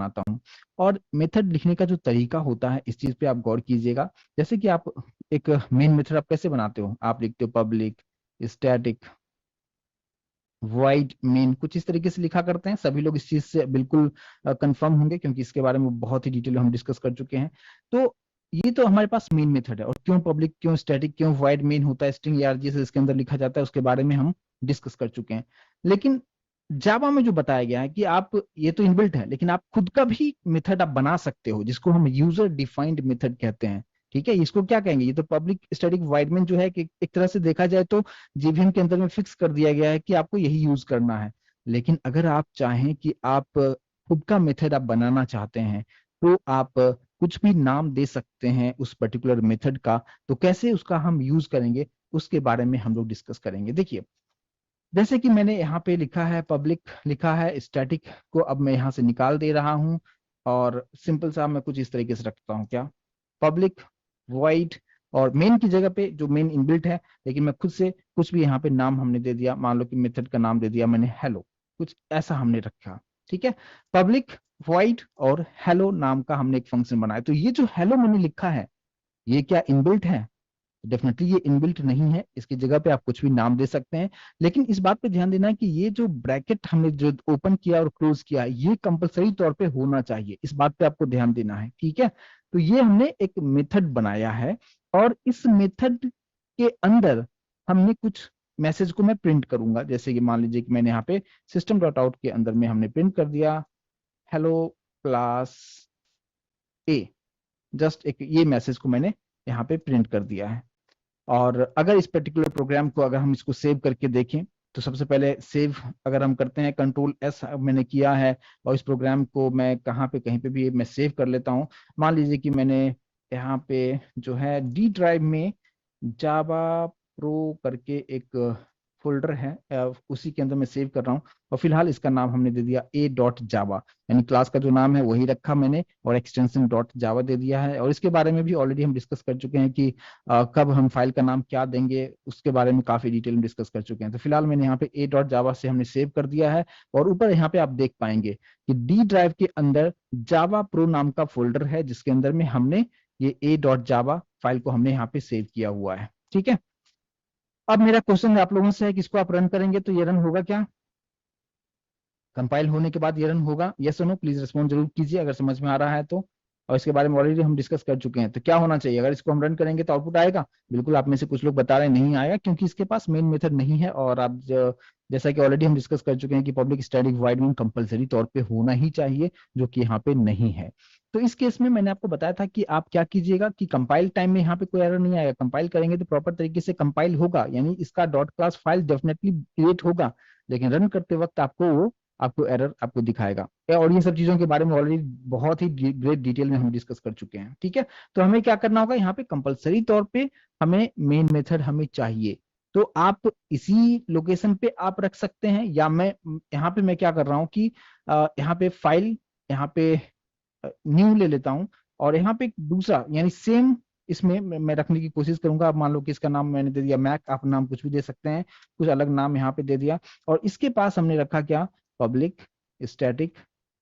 बनाता हूँ। और मेथड लिखने का जो तरीका होता है इस चीज पे आप गौर कीजिएगा। जैसे कि आप एक मेन मेथड आप कैसे बनाते हो, आप लिखते हो पब्लिक स्टैटिक वाइड मेन, कुछ इस तरीके से लिखा करते हैं। सभी लोग इस चीज से बिल्कुल कंफर्म होंगे क्योंकि इसके बारे में बहुत ही डिटेल हम डिस्कस कर चुके हैं। तो ये तो हमारे पास मेन मेथड है। और क्यों पब्लिक, क्यों स्टैटिक, क्यों वाइड मेन होता है, स्ट्रिंग आरजी से इसके अंदर लिखा जाता है, उसके बारे में हम डिस्कस कर चुके हैं। लेकिन जावा में जो बताया गया है कि आप, ये तो इनबिल्ट है, लेकिन आप खुद का भी मेथड आप बना सकते हो जिसको हम यूजर डिफाइंड मेथड कहते हैं। ठीक है, इसको क्या कहेंगे, ये तो पब्लिक स्टैटिक वाइड मेन जो है कि एक तरह से देखा जाए तो जेवीएम के अंदर में फिक्स कर दिया गया है कि आपको यही यूज करना है। लेकिन अगर आप चाहें कि आप खुद का मेथड आप बनाना चाहते हैं तो आप कुछ भी नाम दे सकते हैं उस पर्टिकुलर मेथड का। तो कैसे उसका हम यूज करेंगे उसके बारे में हम लोग डिस्कस करेंगे। देखिए, जैसे कि मैंने यहाँ पे लिखा है पब्लिक, लिखा है स्टैटिक को अब मैं यहाँ से निकाल दे रहा हूँ और सिंपल सा मैं कुछ इस तरीके से रखता हूँ, क्या, पब्लिक वॉइड, और मेन की जगह पे जो मेन इनबिल्ट है, लेकिन मैं खुद से कुछ भी यहाँ पे नाम हमने दे दिया, मान लो कि मेथड का नाम दे दिया मैंने हेलो, कुछ ऐसा हमने रखा। ठीक है, पब्लिक वॉइड और हेलो नाम का हमने एक फंक्शन बनाया। तो ये जो हेलो मैंने लिखा है ये क्या इनबिल्ट है? डेफिनेटली ये इनबिल्ट नहीं है, इसकी जगह पे आप कुछ भी नाम दे सकते हैं। लेकिन इस बात पे ध्यान देना है कि ये जो ब्रैकेट हमने जो ओपन किया और क्लोज किया ये कंपलसरी तौर पे होना चाहिए, इस बात पे आपको ध्यान देना है। ठीक है, तो ये हमने एक मेथड बनाया है और इस मेथड के अंदर हमने कुछ मैसेज को मैं प्रिंट करूंगा। जैसे कि मान लीजिए कि मैंने यहाँ पे सिस्टम डॉट आउट के अंदर में हमने प्रिंट कर दिया हेलो क्लास ए, जस्ट एक ये मैसेज को मैंने यहाँ पे प्रिंट कर दिया है। और अगर इस पर्टिकुलर प्रोग्राम को अगर हम इसको सेव करके देखें तो सबसे पहले सेव अगर हम करते हैं कंट्रोल एस मैंने किया है और इस प्रोग्राम को मैं कहाँ पे कहीं पे भी मैं सेव कर लेता हूँ। मान लीजिए कि मैंने यहाँ पे जो है डी ड्राइव में जावा प्रो करके एक फोल्डर है, उसी के अंदर मैं सेव कर रहा हूँ और फिलहाल इसका नाम हमने दे दिया ए डॉट जावा, यानी क्लास का जो नाम है वही रखा मैंने और एक्सटेंशन डॉट जावा दे दिया है। और इसके बारे में भी ऑलरेडी हम डिस्कस कर चुके हैं कि कब हम फाइल का नाम क्या देंगे उसके बारे में काफी डिटेल में डिस्कस कर चुके हैं। तो फिलहाल मैंने यहाँ पे ए डॉट जावा से हमने सेव कर दिया है और ऊपर यहाँ पे आप देख पाएंगे कि डी ड्राइव के अंदर जावा प्रो नाम का फोल्डर है जिसके अंदर में हमने ये ए डॉट जावा फाइल को हमने यहाँ पे सेव किया हुआ है। ठीक है, अब मेरा क्वेश्चन आप लोगों से है कि इसको आप रन करेंगे तो ये रन होगा क्या, कंपाइल होने के बाद ये रन होगा? यस और नो प्लीज रिस्पॉन्ड जरूर कीजिए अगर समझ में आ रहा है तो। और इसके बारे में ऑलरेडी हम डिस्कस कर चुके हैं। तो क्या होना चाहिए, अगर इसको हम रन करेंगे तो आउटपुट आएगा? बिल्कुल, आप में से कुछ लोग बता रहे हैं नहीं आएगा क्योंकि इसके पास मेन मेथड नहीं है। और आप जैसा कि ऑलरेडी हम डिस्कस कर चुके हैं कि public static wide main compulsory तौर पे होना ही चाहिए, जो कि यहाँ पे नहीं है। तो इस केस में मैंने आपको बताया था कि आप क्या कीजिएगा कि कंपाइल टाइम में यहाँ पे कोई एरर नहीं आएगा, कंपाइल करेंगे तो प्रॉपर तरीके से कंपाइल होगा, यानी इसका dot class file definitely create होगा। लेकिन रन करते वक्त आपको एरर आपको दिखाएगा। और ये सब चीजों के बारे में ऑलरेडी बहुत ही ग्रेट डिटेल में हम डिस्कस कर चुके हैं। ठीक है, तो हमें क्या करना होगा, यहाँ पे कंपलसरी तौर पे हमें मेन मेथड हमें चाहिए। तो आप इसी लोकेशन पे आप रख सकते हैं, या मैं यहाँ पे मैं क्या कर रहा हूँ कि यहाँ पे फाइल, यहाँ पे न्यू ले लेता हूँ और यहाँ पे एक दूसरा यानी सेम इसमें मैं रखने की कोशिश करूंगा। आप मान लो कि इसका नाम मैंने दे दिया मैक, आप नाम कुछ भी दे सकते हैं, कुछ अलग नाम यहाँ पे दे दिया। और इसके पास हमने रखा क्या, पब्लिक स्टैटिक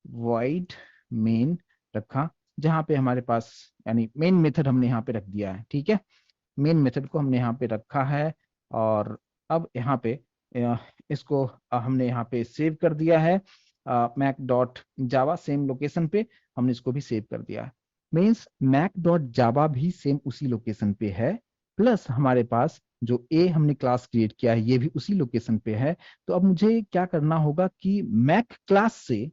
वॉइड मेन रखा, जहाँ पे हमारे पास यानी मेन मेथड हमने यहाँ पे रख दिया है। ठीक है, मेन मेथड को हमने यहाँ पे रखा है और अब यहाँ पे इसको हमने यहाँ पे सेव कर दिया है mac dot java, same location पे हमने इसको भी सेव कर दिया है। मीन्स मैक डॉट जावा भी सेम उसी लोकेशन पे है, प्लस हमारे पास जो ए हमने क्लास क्रिएट किया है ये भी उसी लोकेशन पे है। तो अब मुझे क्या करना होगा कि मैक क्लास से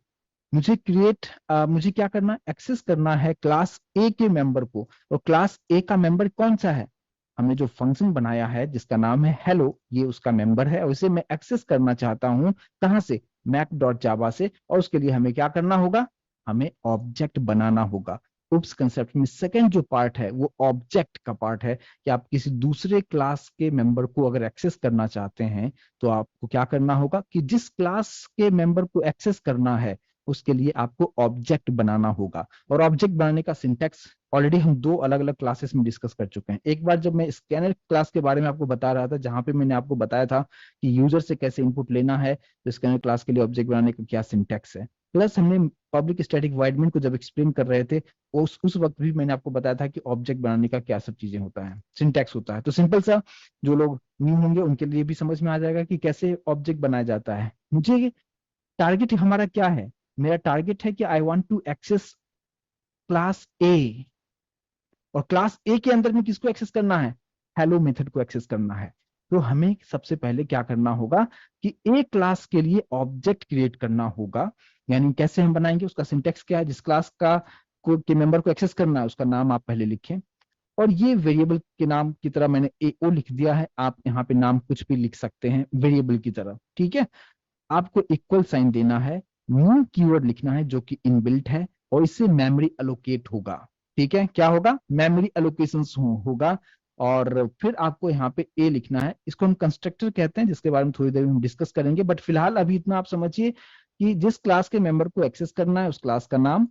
मुझे क्या करना, एक्सेस करना है क्लास ए के मेंबर को। और क्लास ए का मेंबर कौन सा है, हमने जो फंक्शन बनाया है जिसका नाम है हेलो, ये उसका मेंबर है और इसे मैं एक्सेस करना चाहता हूं कहां से, मैक डॉट जावा से। और उसके लिए हमें क्या करना होगा, हमें ऑब्जेक्ट बनाना होगा। उप्स कंसेप्ट में सेकंड जो पार्ट है वो ऑब्जेक्ट का पार्ट है कि आप किसी दूसरे क्लास के मेंबर को अगर एक्सेस करना चाहते हैं तो आपको क्या करना होगा कि जिस क्लास के मेंबर को एक्सेस करना है उसके लिए आपको ऑब्जेक्ट बनाना होगा। और ऑब्जेक्ट बनाने का सिंटैक्स ऑलरेडी हम दो अलग अलग क्लासेस में डिस्कस कर चुके हैं। एक बार जब मैं स्कैनर क्लास के बारे में आपको बता रहा था, जहां पे मैंने आपको बताया था कि यूजर से कैसे इनपुट लेना है, तो स्कैनर क्लास के लिए ऑब्जेक्ट बनाने का क्या सिंटैक्स है। प्लस हमने पब्लिक स्टैटिक वॉइड मेन को जब एक्सप्लेन कर रहे थे, उस वक्त भी मैंने आपको बताया था कि ऑब्जेक्ट बनाने का क्या सब चीजें होता है, सिंटैक्स होता है। तो सिंपल सा, जो लोग न्यू होंगे उनके लिए भी समझ में आ जाएगा कि कैसे ऑब्जेक्ट बनाया जाता है। मुझे टारगेट हमारा क्या है, मेरा टारगेट है कि I want to access class A, और क्लास ए के अंदर में किसको एक्सेस करना है, हेलो मेथड को एक्सेस करना है। तो हमें सबसे पहले क्या करना होगा कि ए क्लास के लिए ऑब्जेक्ट क्रिएट करना होगा। यानी कैसे हम बनाएंगे, उसका सिंटेक्स क्या है, जिस क्लास का के मेंबर को एक्सेस करना है उसका नाम आप पहले लिखें, और ये वेरिएबल के नाम की तरह मैंने एओ लिख दिया है, आप यहाँ पे नाम कुछ भी लिख सकते हैं वेरिएबल की तरह, ठीक है। आपको इक्वल साइन देना है, न्यू कीवर्ड लिखना है जो कि इनबिल्ट है, और इससे मेमोरी एलोकेट होगा, ठीक है। क्या होगा, मेमोरी एलोकेशन होगा। और फिर आपको यहाँ पे ए लिखना है, इसको हम कंस्ट्रक्टर कहते हैं, जिसके बारे में थोड़ी देर में हम डिस्कस करेंगे, बट फिलहाल अभी इतना आप समझिए कि जिस क्लास के मेंबर को एक्सेस करना है उस क्लास का नाम,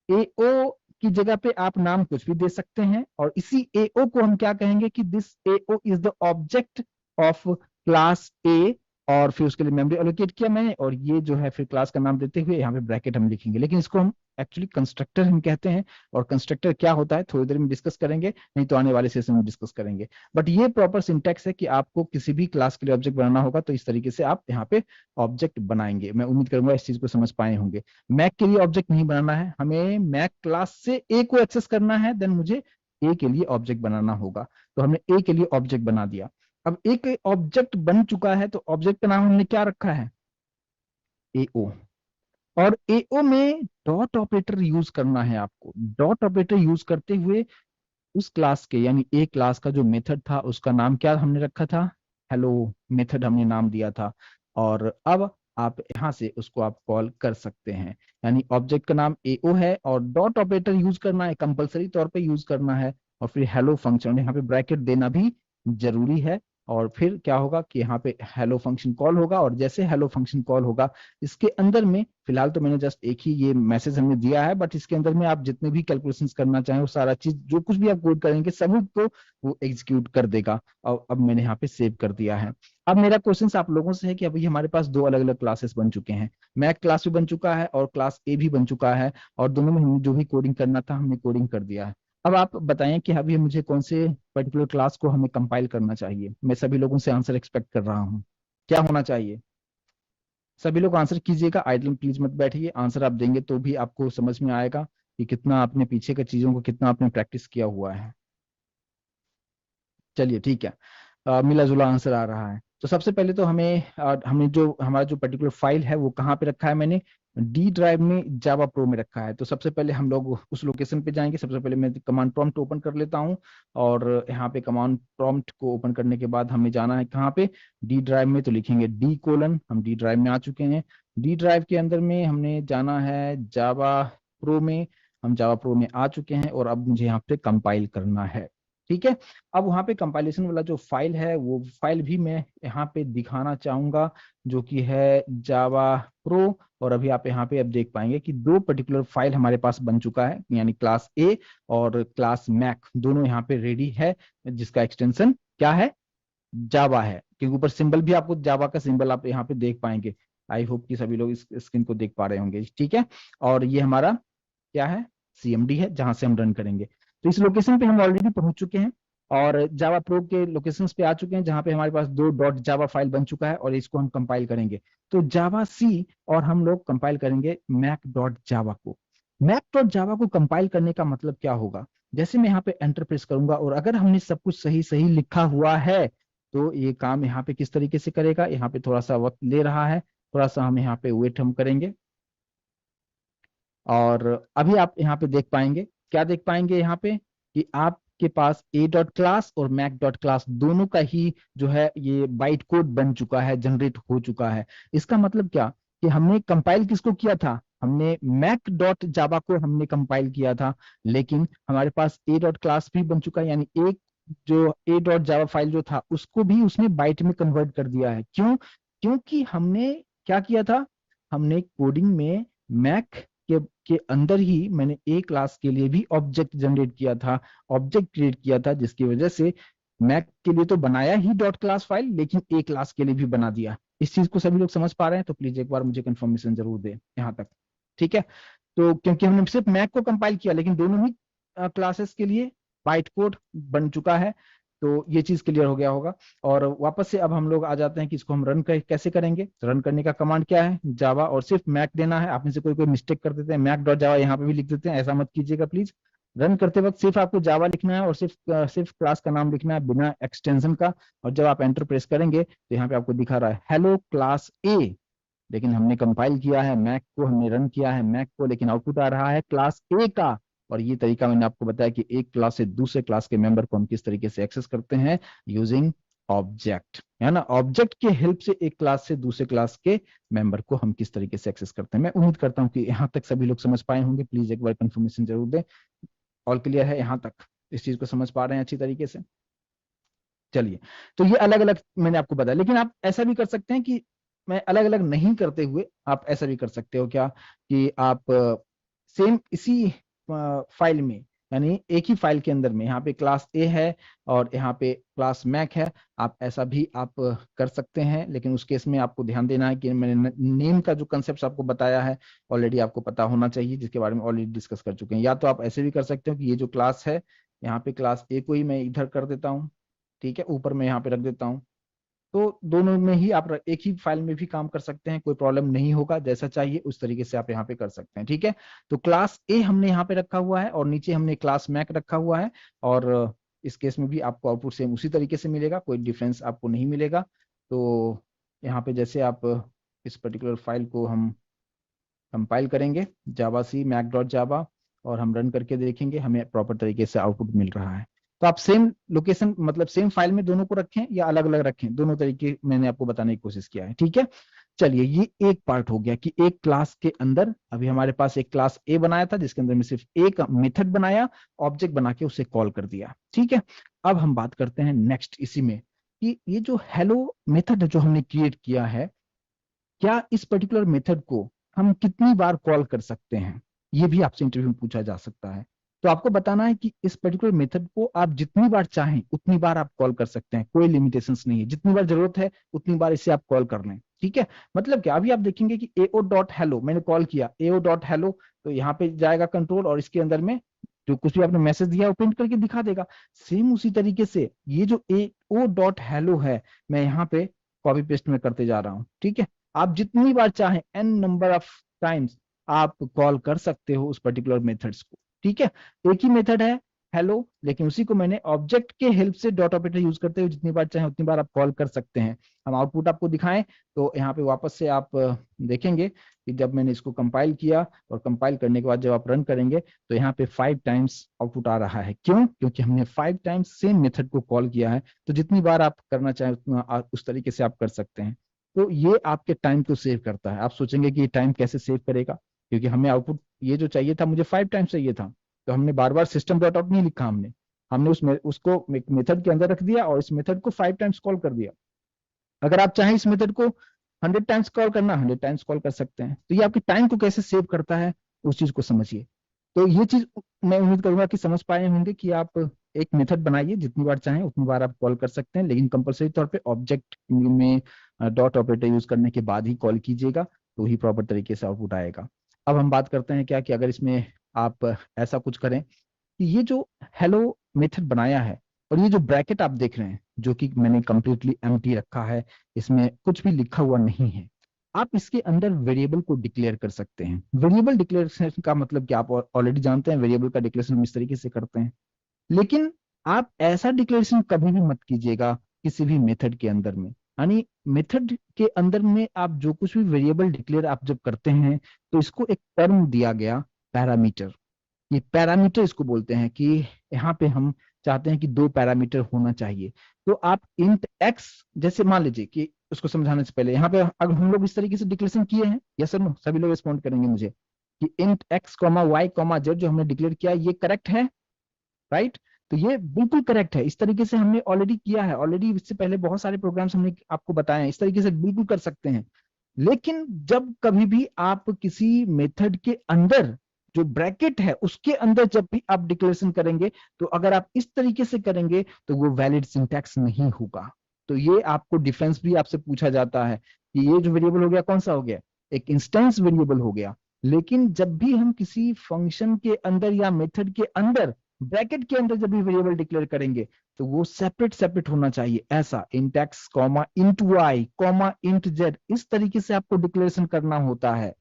एओ की जगह पे आप नाम कुछ भी दे सकते हैं, और इसी एओ को हम क्या कहेंगे कि this AO is the object of class A, और फिर उसके लिए मेमोरी एलोकेट किया मैंने, और ये जो है फिर क्लास का नाम देते हुए यहाँ पे ब्रैकेट हम लिखेंगे, लेकिन इसको हम एक्चुअली कंस्ट्रक्टर हम कहते हैं। और कंस्ट्रक्टर क्या होता है थोड़ी देर में डिस्कस करेंगे, नहीं तो आने वाले सेशन में डिस्कस करेंगे। बट ये प्रॉपर सिंटैक्स है कि आपको किसी भी क्लास के लिए ऑब्जेक्ट बनाना होगा तो इस तरीके से आप यहाँ पे ऑब्जेक्ट बनाएंगे। मैं उम्मीद करूंगा इस चीज को समझ पाए होंगे। मैक के लिए ऑब्जेक्ट नहीं बनाना है, हमें मैक क्लास से ए को एक्सेस करना है, देन मुझे ए के लिए ऑब्जेक्ट बनाना होगा। तो हमने ए के लिए ऑब्जेक्ट बना दिया। अब एक ऑब्जेक्ट बन चुका है तो ऑब्जेक्ट का नाम हमने क्या रखा है, एओ। और एओ में डॉट ऑपरेटर यूज करना है आपको। डॉट ऑपरेटर यूज करते हुए उस क्लास के, यानी ए क्लास का जो मेथड था उसका नाम क्या हमने रखा था, हेलो मेथड हमने नाम दिया था। और अब आप यहाँ से उसको आप कॉल कर सकते हैं, यानी ऑब्जेक्ट का नाम एओ है और डॉट ऑपरेटर यूज करना है, कंपलसरी तौर पे यूज करना है, और फिर हेलो फंक्शन, यहाँ पे ब्रैकेट देना भी जरूरी है। और फिर क्या होगा कि यहाँ पे हेलो फंक्शन कॉल होगा, और जैसे हेलो फंक्शन कॉल होगा इसके अंदर में, फिलहाल तो मैंने जस्ट एक ही ये मैसेज हमने दिया है, बट इसके अंदर में आप जितने भी कैलकुलेशंस करना चाहें वो सारा चीज, जो कुछ भी आप कोड करेंगे सभी को वो एग्जीक्यूट कर देगा। और अब मैंने यहाँ पे सेव कर दिया है। अब मेरा क्वेश्चन आप लोगों से है कि अभी हमारे पास दो अलग अलग क्लासेस बन चुके हैं, मैक क्लास भी बन चुका है और क्लास ए भी बन चुका है, और दोनों में हमने जो भी कोडिंग करना था हमने कोडिंग कर दिया है। अब आप बताएं कि अभी मुझे कौन से पर्टिकुलर क्लास को हमें कंपाइल करना चाहिए। मैं सभी लोगों से आंसर एक्सपेक्ट कर रहा हूँ, क्या होना चाहिए। सभी लोग आंसर कीजिएगा, आइडल प्लीज मत बैठिए, आंसर आप देंगे तो भी आपको समझ में आएगा कि कितना आपने पीछे के चीजों को कितना आपने प्रैक्टिस किया हुआ है। चलिए ठीक है, मिला जुला आंसर आ रहा है। तो सबसे पहले तो हमने जो हमारा जो पर्टिकुलर फाइल है वो कहाँ पे रखा है, मैंने डी ड्राइव में जावा प्रो में रखा है। तो सबसे पहले हम लोग उस लोकेशन पे जाएंगे। सबसे पहले मैं कमांड प्रॉम्प्ट ओपन कर लेता हूँ, और यहाँ पे कमांड प्रॉम्प्ट को ओपन करने के बाद हमें जाना है कहाँ पे, डी ड्राइव में। तो लिखेंगे डी कोलन, हम डी ड्राइव में आ चुके हैं। डी ड्राइव के अंदर में हमने जाना है जावा प्रो में, हम जावा प्रो में आ चुके हैं, और अब मुझे यहाँ पे कंपाइल करना है, ठीक है। अब वहां पे कंपाइलेशन वाला जो फाइल है वो फाइल भी मैं यहाँ पे दिखाना चाहूंगा, जो कि है जावा प्रो। और अभी आप यहाँ पे अब देख पाएंगे कि दो पर्टिकुलर फाइल हमारे पास बन चुका है, यानी क्लास ए और क्लास मैक दोनों यहाँ पे रेडी है, जिसका एक्सटेंशन क्या है, जावा है, क्योंकि ऊपर सिंबल भी आपको जावा का सिंबल आप यहाँ पे देख पाएंगे। आई होप कि सभी लोग इस स्क्रीन को देख पा रहे होंगे, ठीक है। और ये हमारा क्या है, सीएमडी है, जहां से हम रन करेंगे। तो इस लोकेशन पे हम ऑलरेडी पहुंच चुके हैं, और जावा प्रो के लोकेशंस पे आ चुके हैं, जहां पे हमारे पास दो डॉट जावा फाइल बन चुका है, और इसको हम कंपाइल करेंगे। तो जावा सी, और हम लोग कंपाइल करेंगे मैक डॉट जावा को। मैक डॉट जावा को कंपाइल करने का मतलब क्या होगा, जैसे मैं यहाँ पे एंटर प्रेस करूंगा, और अगर हमने सब कुछ सही सही लिखा हुआ है तो ये काम यहाँ पे किस तरीके से करेगा, यहाँ पे थोड़ा सा वक्त ले रहा है, थोड़ा सा हम यहाँ पे वेट हम करेंगे। और अभी आप यहाँ पे देख पाएंगे, क्या देख पाएंगे यहाँ पे, कि आपके पास ए डॉट क्लास और मैक डॉट क्लास दोनों का ही जो है ये बाइट कोड बन चुका है, जनरेट हो चुका है। इसका मतलब क्या, कि हमने कंपाइल किसको किया था, हमने मैक डॉट जावा को हमने कंपाइल किया था, लेकिन हमारे पास ए डॉट क्लास भी बन चुका है, यानी एक जो ए डॉट जावा फाइल जो था उसको भी उसने बाइट में कन्वर्ट कर दिया है। क्यों, क्योंकि हमने क्या किया था, हमने कोडिंग में मैक के अंदर ही मैंने ए क्लास के लिए भी ऑब्जेक्ट जनरेट किया था, ऑब्जेक्ट क्रिएट किया था, जिसकी वजह से मैक के लिए तो बनाया ही डॉट क्लास फाइल, लेकिन ए क्लास के लिए भी बना दिया। इस चीज को सभी लोग समझ पा रहे हैं, तो प्लीज एक बार मुझे कंफर्मेशन जरूर दें यहाँ तक। ठीक है। तो क्योंकि हमने सिर्फ मैक को कंपाइल किया, लेकिन दोनों ही क्लासेस के लिए बाइट कोड बन चुका है, तो ये चीज क्लियर हो गया होगा। और वापस से अब हम लोग आ जाते हैं कि इसको हम रन कैसे करेंगे। तो रन करने का कमांड क्या है, जावा और सिर्फ मैक देना है। आप में से कोई कोई मिस्टेक कर देते हैं, मैक डॉट जावा यहाँ पे भी लिख देते हैं, ऐसा मत कीजिएगा प्लीज। रन करते वक्त सिर्फ आपको जावा लिखना है और सिर्फ क्लास का नाम लिखना है बिना एक्सटेंशन का। और जब आप एंटर प्रेस करेंगे तो यहाँ पे आपको दिखा रहा है हेलो क्लास ए, लेकिन हमने कंपाइल किया है मैक को, हमने रन किया है मैक को, लेकिन आउटपुट आ रहा है क्लास ए का। और ये तरीका मैंने आपको बताया कि एक क्लास से दूसरे क्लास के मेंबर को हम किस तरीके से एक्सेस करते हैं, यूजिंग ऑब्जेक्ट, है ना। ऑब्जेक्ट के हेल्प से एक क्लास से दूसरे क्लास के मेंबर को हम किस तरीके से एक्सेस करते हैं। मैं उम्मीद करता हूं कि यहाँ तक सभी लोग समझ पाए होंगे। प्लीज एक बार कंफर्मेशन जरूर दें। ऑल क्लियर है यहाँ तक, इस चीज को समझ पा रहे हैं अच्छी तरीके से। चलिए, तो ये अलग अलग मैंने आपको बताया, लेकिन आप ऐसा भी कर सकते हैं कि मैं अलग अलग नहीं करते हुए आप ऐसा भी कर सकते हो क्या, कि आप सेम इसी फाइल में, यानी एक ही फाइल के अंदर में यहाँ पे क्लास ए है और यहाँ पे क्लास मैक है, आप ऐसा भी आप कर सकते हैं। लेकिन उस केस में आपको ध्यान देना है कि मैंने नेम का जो कंसेप्ट आपको बताया है ऑलरेडी आपको पता होना चाहिए, जिसके बारे में ऑलरेडी डिस्कस कर चुके हैं। या तो आप ऐसे भी कर सकते हो कि ये जो क्लास है यहाँ पे क्लास ए को ही मैं इधर कर देता हूँ, ठीक है, ऊपर मैं यहाँ पे रख देता हूँ। तो दोनों में ही आप एक ही फाइल में भी काम कर सकते हैं, कोई प्रॉब्लम नहीं होगा। जैसा चाहिए उस तरीके से आप यहाँ पे कर सकते हैं, ठीक है। तो क्लास ए हमने यहाँ पे रखा हुआ है और नीचे हमने क्लास मैक रखा हुआ है, और इस केस में भी आपको आउटपुट सेम उसी तरीके से मिलेगा, कोई डिफरेंस आपको नहीं मिलेगा। तो यहाँ पे जैसे आप इस पर्टिकुलर फाइल को हम कंपाइल करेंगे जावा सी मैक डॉट जावा और हम रन करके देखेंगे, हमें प्रॉपर तरीके से आउटपुट मिल रहा है। तो आप सेम लोकेशन मतलब सेम फाइल में दोनों को रखें या अलग अलग रखें, दोनों तरीके मैंने आपको बताने की कोशिश किया है, ठीक है। चलिए, ये एक पार्ट हो गया कि एक क्लास के अंदर अभी हमारे पास एक क्लास ए बनाया था जिसके अंदर में सिर्फ एक मेथड बनाया, ऑब्जेक्ट बना के उसे कॉल कर दिया, ठीक है। अब हम बात करते हैं नेक्स्ट इसी में कि ये जो हेलो मेथड जो हमने क्रिएट किया है, क्या इस पर्टिकुलर मेथड को हम कितनी बार कॉल कर सकते हैं, ये भी आपसे इंटरव्यू में पूछा जा सकता है। तो आपको बताना है कि इस पर्टिकुलर मेथड को आप जितनी बार चाहें उतनी बार आप कॉल कर सकते हैं, कोई लिमिटेशंस नहीं है, जितनी बार जरूरत है उतनी बार इसे आप कॉल कर लें, ठीक है। मतलब क्या, अभी आप देखेंगे कि एओ डॉट हेलो मैंने कॉल किया, एओ डॉट हेलो, तो यहाँ पे जाएगा कंट्रोल और इसके अंदर में जो कुछ भी आपने मैसेज दिया वो प्रिंट करके दिखा देगा। सेम उसी तरीके से ये जो एओ डॉट हेलो है, मैं यहाँ पे कॉपी पेस्ट में करते जा रहा हूँ, ठीक है। आप जितनी बार चाहें एन नंबर ऑफ टाइम्स आप कॉल कर सकते हो उस पर्टिकुलर मेथड्स को, ठीक है। एक ही मेथड है हेलो, लेकिन उसी को मैंने ऑब्जेक्ट के हेल्प से डॉट ऑपरेटर यूज करते हुए जितनी बार चाहें उतनी बार आप कॉल कर सकते हैं। हम आउटपुट आपको दिखाएं तो यहाँ पे वापस से आप देखेंगे कि जब मैंने इसको कंपाइल किया और कंपाइल करने के बाद जब आप रन करेंगे तो यहाँ पे 5 टाइम्स आउटपुट आ रहा है। क्यों? क्योंकि हमने 5 टाइम्स सेम मेथड को कॉल किया है। तो जितनी बार आप करना चाहें उतना उस तरीके से आप कर सकते हैं। तो ये आपके टाइम को सेव करता है। आप सोचेंगे कि ये टाइम कैसे सेव करेगा, क्योंकि हमें आउटपुट ये जो चाहिए था मुझे 5 टाइम्स चाहिए था, तो हमने बार बार सिस्टम डॉट आउट नहीं लिखा, हमने उसको मेथड के अंदर रख दिया और इस मेथड को 5 टाइम्स कॉल कर दिया। अगर आप चाहें इस मेथड को 100 टाइम्स कॉल करना, 100 टाइम्स कॉल कर सकते हैं। तो ये आपके टाइम को कैसे सेव करता है उस चीज को समझिए। तो ये चीज मैं उम्मीद करूंगा कि समझ पाए होंगे कि आप एक मेथड बनाइए, जितनी बार चाहें उतनी बार आप कॉल कर सकते हैं, लेकिन कंपलसरी तौर पे ऑब्जेक्ट में डॉट ऑपरेटर यूज करने के बाद ही कॉल कीजिएगा, तो ही प्रॉपर तरीके से आउटपुट आएगा। अब हम बात करते हैं क्या कि अगर इसमें आप ऐसा कुछ करें कि ये जो हेलो मेथड बनाया है और ये जो ब्रैकेट आप देख रहे हैं जो कि मैंने कंप्लीटली एम्प्टी रखा है, इसमें कुछ भी लिखा हुआ नहीं है, आप इसके अंदर वेरिएबल को डिक्लेयर कर सकते हैं। वेरिएबल डिक्लेरेशन का मतलब कि आप ऑलरेडी जानते हैं वेरिएबल का डिक्लेरेशन हम इस तरीके से करते हैं, लेकिन आप ऐसा डिक्लेरेशन कभी भी मत कीजिएगा किसी भी मेथड के अंदर में। यानी मेथड के अंदर में आप जो कुछ भी वेरिएबल डिक्लेयर आप जब करते हैं तो इसको एक टर्म दिया गया पैरामीटर, ये पैरामीटर इसको बोलते हैं कि यहाँ पे हम चाहते हैं कि 2 पैरामीटर होना चाहिए। तो आप इंट एक्स, जैसे मान लीजिए कि उसको समझाने से पहले यहाँ पे अगर हम लोग इस तरीके से डिक्लेरेशन किए हैं, यस सर नो, सभी लोग रिस्पॉन्ड करेंगे मुझे कि int x comma y comma z जो हमने डिक्लेयर किया ये करेक्ट है, राइट। तो ये बिल्कुल करेक्ट है, इस तरीके से हमने ऑलरेडी किया है, ऑलरेडी इससे पहले बहुत सारे प्रोग्राम्स हमने आपको बताए हैं, इस तरीके से बिल्कुल कर सकते हैं। लेकिन जब कभी भी आप किसी मेथड के अंदर जो ब्रैकेट है उसके अंदर जब भी आप डिक्लेरेशन करेंगे, तो अगर आप इस तरीके से करेंगे तो वो वैलिड सिंटैक्स नहीं होगा। तो ये आपको डिफेंस भी आपसे पूछा जाता है कि ये जो वेरिएबल हो गया कौन सा हो गया, एक इंस्टेंस वेरिएबल हो गया। लेकिन जब भी हम किसी फंक्शन के अंदर या मेथड के अंदर ब्रैकेट के अंदर जब भी वेरिएबल डिक्लेयर करेंगे तो वो सेपरेट सेपरेट होना चाहिए, ऐसा int x comma int y comma int z, इस तरीके से आपको डिक्लेरेशन करना होता है।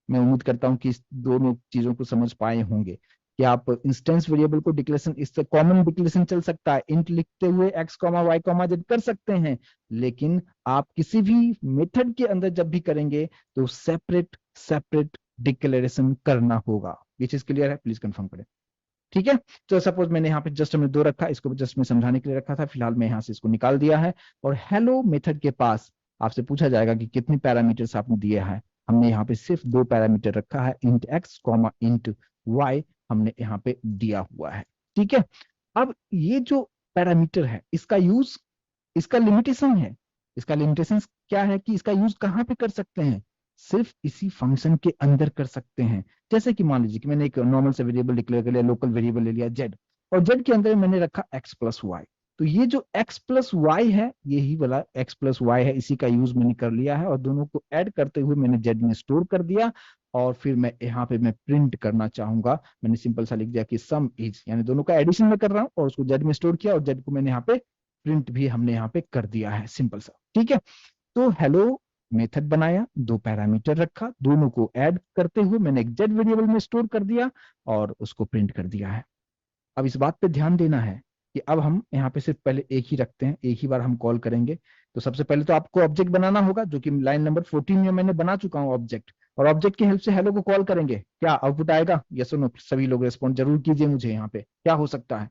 मैं उम्मीद करता हूं कि इस दोनों चीजों को समझ पाए होंगे कि आप इंस्टेंस वेरिएबल को डिक्लेरेशन, इससे कॉमन डिक्लेरेशन चल सकता है, इंट लिखते हुए x comma y comma z कर सकते हैं, लेकिन आप किसी भी मेथड के अंदर जब भी करेंगे तो सेपरेट सेपरेट डिक्लेरेशन करना होगा। ये चीज क्लियर है? प्लीज कंफर्म करें। ठीक है, तो सपोज मैंने यहाँ पे जस्ट हमने 2 रखा, इसको जस्ट मैं समझाने के लिए रखा था, फिलहाल मैं यहाँ से इसको निकाल दिया है। और हेलो मेथड के पास आपसे पूछा जाएगा कि कितने पैरामीटर्स आपने दिए हैं। हमने यहाँ पे सिर्फ 2 पैरामीटर रखा है, int x comma int y हमने यहाँ पे दिया हुआ है। ठीक है, अब ये जो पैरामीटर है इसका यूज, इसका लिमिटेशन है, इसका लिमिटेशन क्या है कि इसका यूज कहाँ पे कर सकते हैं, सिर्फ इसी फंक्शन के अंदर कर सकते हैं। जैसे कि मान लीजिए कि मैंने एक नॉर्मल से वेरिएबल डिक्लेयर कर लिया, लोकल वेरिएबल ले लिया जेड, और जेड के अंदर मैंने रखा एक्स प्लस वाई, तो ये जो एक्स प्लस वाई है, यही वाला एक्स प्लस वाई है, इसी का यूज मैंने कर लिया है और दोनों को ऐड करते हुए मैंने जेड में स्टोर कर दिया। और फिर मैं यहाँ पे मैं प्रिंट करना चाहूंगा, मैंने सिंपल सा लिख दिया कि सम इज, यानी दोनों का एडिशन में कर रहा हूँ और उसको जेड में स्टोर किया और जेड को मैंने यहाँ पे प्रिंट भी हमने यहाँ पे कर दिया है, सिंपल सा। ठीक है, तो हेलो मेथड बनाया, 2 पैरामीटर रखा, दोनों को ऐड करते हुए मैंने एक जेड वेरिएबल में स्टोर कर दिया और उसको प्रिंट कर दिया है। अब इस बात पे ध्यान देना है कि अब हम यहाँ पे सिर्फ पहले एक ही रखते हैं, एक ही बार हम कॉल करेंगे। तो सबसे पहले तो आपको ऑब्जेक्ट बनाना होगा, जो कि लाइन नंबर 14 में मैंने बना चुका हूँ ऑब्जेक्ट, और ऑब्जेक्ट की हेल्प से हेलो को कॉल करेंगे। क्या आउटपुट आएगा? यस और नो? सभी लोग रेस्पॉन्ड जरूर कीजिए मुझे, यहाँ पे क्या हो सकता है।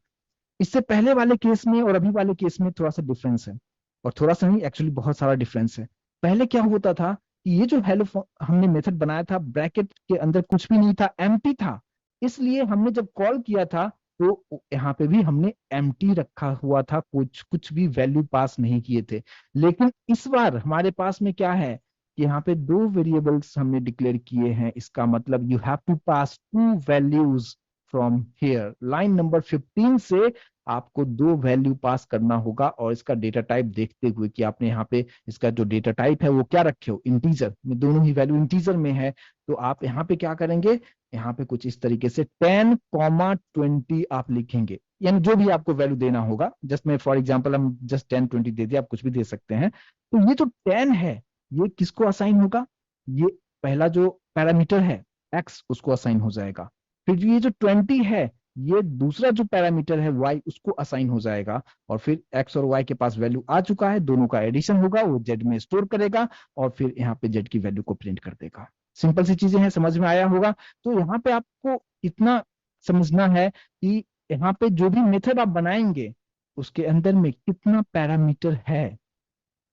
इससे पहले वाले केस में और अभी वाले केस में थोड़ा सा डिफरेंस है, और थोड़ा सा नहीं, एक्चुअली बहुत सारा डिफरेंस है। पहले क्या होता था कि ये जो हेलो हमने मेथड बनाया था, ब्रैकेट के अंदर कुछ भी नहीं था, एम्प्टी था, इसलिए हमने जब कॉल किया था तो यहाँ पे भी हमने एम्प्टी रखा हुआ था, कुछ कुछ भी वैल्यू पास नहीं किए थे। लेकिन इस बार हमारे पास में क्या है कि यहाँ पे 2 वेरिएबल्स हमने डिक्लेयर किए हैं, इसका मतलब you have to pass 2 values from here. Line number 15 से आपको 2 वैल्यू पास करना होगा, और इसका डेटा टाइप देखते हुए कि आपने यहाँ पे इसका जो डेटा टाइप है वो क्या रखे हो, इंटीजर में, दोनों ही वैल्यू इंटीजर में है। तो आप यहाँ पे क्या करेंगे, यहाँ पे कुछ इस तरीके से 10,20 आप लिखेंगे, यानी जो भी आपको वैल्यू देना होगा। जस्ट मैं फॉर एग्जांपल हम जस्ट 10,20 दे दिया, आप कुछ भी दे सकते हैं। तो ये जो 10 है ये किसको असाइन होगा, ये पहला जो पैरामीटर है एक्स, उसको असाइन हो जाएगा। फिर ये जो 20 है ये दूसरा जो पैरामीटर है y, उसको असाइन हो जाएगा। और फिर x और y के पास वैल्यू आ चुका है, दोनों का एडिशन होगा, वो z में स्टोर करेगा और फिर यहाँ पे z की वैल्यू को प्रिंट कर देगा। सिंपल सी चीजें हैं, समझ में आया होगा। तो यहाँ पे आपको इतना समझना है कि यहाँ पे जो भी मेथड आप बनाएंगे उसके अंदर में कितना पैरामीटर है,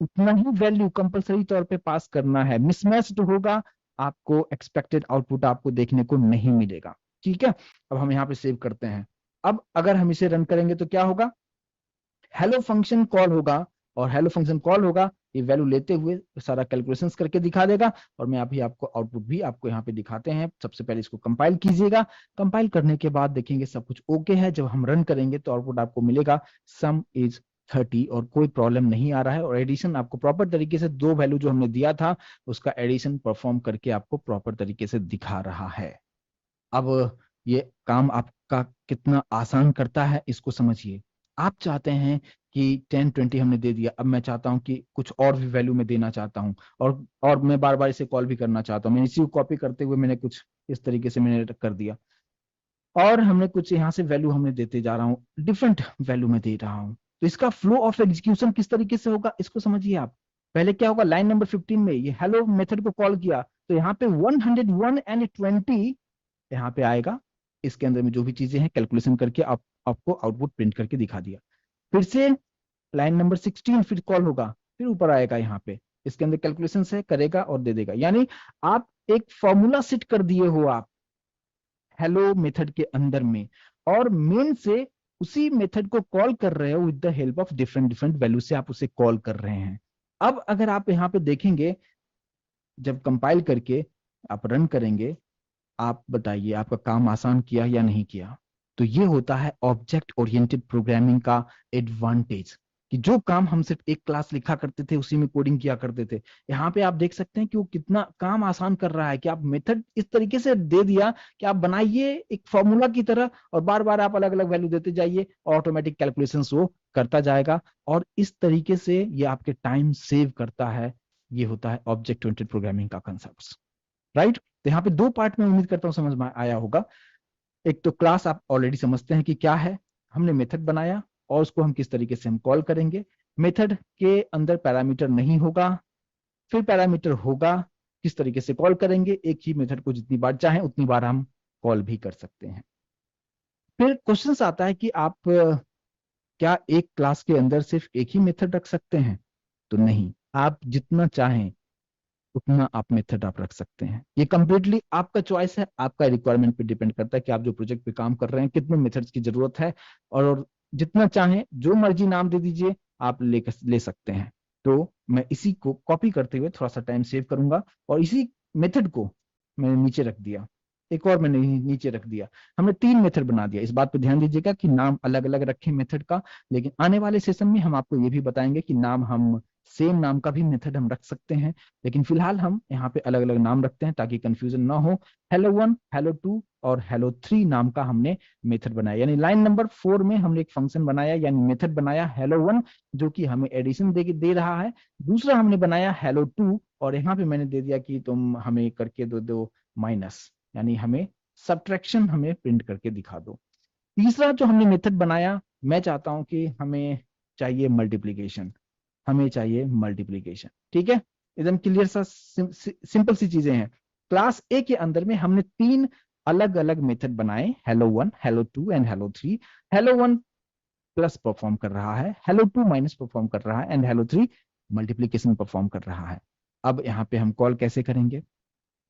उतना ही वैल्यू कंपलसरी तौर पे पास करना है। मिसमैच्ड होगा, आपको एक्सपेक्टेड आउटपुट आपको देखने को नहीं मिलेगा। ठीक है, अब हम यहाँ पे सेव करते हैं। अब अगर हम इसे रन करेंगे तो क्या होगा, हेलो फंक्शन कॉल होगा, और हेलो फंक्शन कॉल होगा, ये वैल्यू लेते हुए सारा कैलकुलेशंस करके दिखा देगा। और मैं अभी आपको आउटपुट भी आपको यहाँ पे दिखाते हैं। सबसे पहले इसको कंपाइल कीजिएगा, कंपाइल करने के बाद देखेंगे सब कुछ ओके है। जब हम रन करेंगे तो आउटपुट आपको मिलेगा सम इज 30, और कोई प्रॉब्लम नहीं आ रहा है। और एडिशन आपको प्रॉपर तरीके से 2 वैल्यू जो हमने दिया था उसका एडिशन परफॉर्म करके आपको प्रॉपर तरीके से दिखा रहा है। अब ये काम आपका कितना आसान करता है इसको समझिए। आप चाहते हैं कि 10-20 हमने दे दिया, अब मैं चाहता हूं कि कुछ और भी वैल्यू में देना चाहता हूं, और मैं बार बार इसे कॉल भी करना चाहता हूं। मैं इसी को कॉपी करते हुए मैंने कुछ इस तरीके से मैंने कर दिया, और हमने कुछ यहाँ से वैल्यू हमने देते जा रहा हूँ, डिफरेंट वैल्यू में दे रहा हूँ। तो इसका फ्लो ऑफ एग्जीक्यूशन किस तरीके से होगा इसको समझिए आप। पहले क्या होगा, लाइन नंबर 15 में ये हेलो मेथड को कॉल किया तो यहाँ पे 101 एंड 20 यहाँ पे आएगा। इसके अंदर में जो भी चीजें हैं कैलकुलेशन करके आपको आउटपुट प्रिंट करके दिखा दिया। फिर से लाइन नंबर 16 फिर कॉल होगा, फिर ऊपर आएगा यहाँ पे, इसके अंदर कैलकुलेशन है, करेगा और दे देगा। यानी आप एक फॉर्मूला सेट कर दिए हो आप हेलो मेथड के अंदर में, और मेन से उसी मेथड को कॉल कर रहे हो with the help of different different value से आप उसे कॉल कर रहे हैं। अब अगर आप यहाँ पे देखेंगे, जब कंपाइल करके आप रन करेंगे, आप बताइए आपका काम आसान किया या नहीं किया। तो ये होता है ऑब्जेक्ट ओरिएंटेड प्रोग्रामिंग का एडवांटेज, कि जो काम हम सिर्फ एक क्लास लिखा करते थे उसी में कोडिंग किया करते थे, यहाँ पे आप देख सकते हैं कि वो कितना काम आसान कर रहा है, कि आप मेथड इस तरीके से दे दिया कि आप बनाइए एक फॉर्मूला की तरह और बार बार आप अलग अलग वैल्यू देते जाइए, ऑटोमेटिक कैलकुलेशंस वो करता जाएगा, और इस तरीके से ये आपके टाइम सेव करता है। ये होता है ऑब्जेक्ट ओरिएंटेड प्रोग्रामिंग का कंसेप्ट, राइट। तो यहाँ पे दो पार्ट में उम्मीद करता हूँ समझ में आया होगा। एक तो क्लास आप ऑलरेडी समझते हैं कि क्या है, हमने मेथड बनाया और उसको हम किस तरीके से हम कॉल करेंगे। मेथड के अंदर पैरामीटर नहीं होगा, फिर पैरामीटर होगा, किस तरीके से कॉल करेंगे, एक ही मेथड को जितनी बार चाहें उतनी बार हम कॉल भी कर सकते हैं। फिर क्वेश्चन आता है कि आप क्या एक क्लास के अंदर सिर्फ एक ही मेथड रख सकते हैं? तो नहीं, आप जितना चाहें उतना आप मेथड आप रख सकते हैं। ये कंप्लीटली आपका चॉइस है, आपका रिक्वायरमेंट पे डिपेंड करता है कि आप जो प्रोजेक्ट पे काम कर रहे हैं कितने मेथड्स की जरूरत है, और जितना चाहें जो मर्जी नाम दे दीजिए, आप ले सकते हैं। तो मैं इसी को कॉपी करते हुए थोड़ा सा टाइम सेव करूंगा और इसी मेथड को मैंने नीचे रख दिया, एक और मैंने नीचे रख दिया। हमने 3 मेथड बना दिया। इस बात पे ध्यान दीजिएगा कि नाम अलग अलग रखें मेथड का, लेकिन आने वाले सेशन में हम आपको ये भी बताएंगे कि नाम हम सेम नाम का भी मेथड हम रख सकते हैं, लेकिन फिलहाल हम यहाँ पे अलग अलग नाम रखते हैं ताकि कंफ्यूजन ना हो। hello1, hello2 और hello3 नाम का हमने मेथड बनाया, यानी लाइन नंबर 4 में हमने एक फंक्शन बनाया यानी मेथड बनाया hello1 जो कि हमें एडिशन दे रहा है। दूसरा हमने बनाया hello2 और यहाँ पे मैंने दे दिया कि तुम हमें करके दो माइनस, यानी हमें सब्ट्रैक्शन हमें प्रिंट करके दिखा दो। तीसरा जो हमने मेथड बनाया, मैं चाहता हूं कि हमें चाहिए मल्टीप्लीकेशन, हमें चाहिए मल्टीप्लीकेशन, ठीक है। एकदम क्लियर सा सिंपल सी चीजें हैं। क्लास ए के अंदर में हमने 3 अलग अलग मेथड बनाए, hello1, hello2 and hello3। hello1 plus perform कर रहा है, hello2 माइनस परफॉर्म कर रहा है एंड hello3 मल्टीप्लीकेशन परफॉर्म कर रहा है। अब यहाँ पे हम कॉल कैसे करेंगे?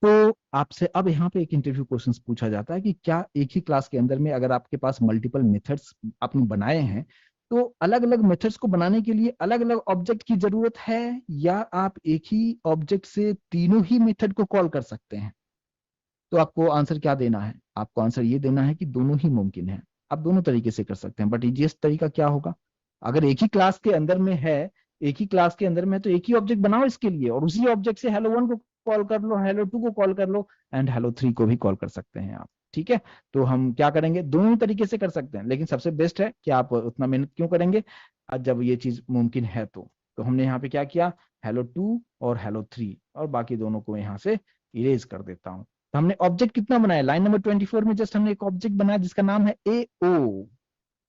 तो आपसे अब यहाँ पे एक इंटरव्यू क्वेश्चन पूछा जाता है कि क्या एक ही क्लास के अंदर में अगर आपके पास मल्टीपल मेथड्स आपने बनाए हैं, तो अलग अलग मेथड्स को बनाने के लिए अलग अलग ऑब्जेक्ट की जरूरत है, या आप एक ही ऑब्जेक्ट से तीनों ही मेथड को कॉल कर सकते हैं? तो आपको आंसर क्या देना है? आपको आंसर ये देना है कि दोनों ही मुमकिन है, आप दोनों तरीके से कर सकते हैं। बट इजीएस्ट तरीका क्या होगा? अगर एक ही क्लास के अंदर में है, एक ही क्लास के अंदर में, तो एक ही ऑब्जेक्ट बनाओ इसके लिए और उसी ऑब्जेक्ट से hello1 को कॉल कर लो, hello2 को कॉल कर लो एंड hello3 को भी कॉल कर सकते हैं आप, ठीक है। तो हम क्या करेंगे, दोनों तरीके से कर सकते हैं, लेकिन सबसे बेस्ट है कि आप उतना मेहनत क्यों करेंगे जब ये चीज मुमकिन है। तो हमने यहाँ पे क्या किया, hello2 और hello3, और बाकी दोनों को यहाँ से इरेज कर देता हूँ। तो हमने ऑब्जेक्ट कितना बनाया, लाइन नंबर 24 में जस्ट हमने एक ऑब्जेक्ट बनाया जिसका नाम है AO,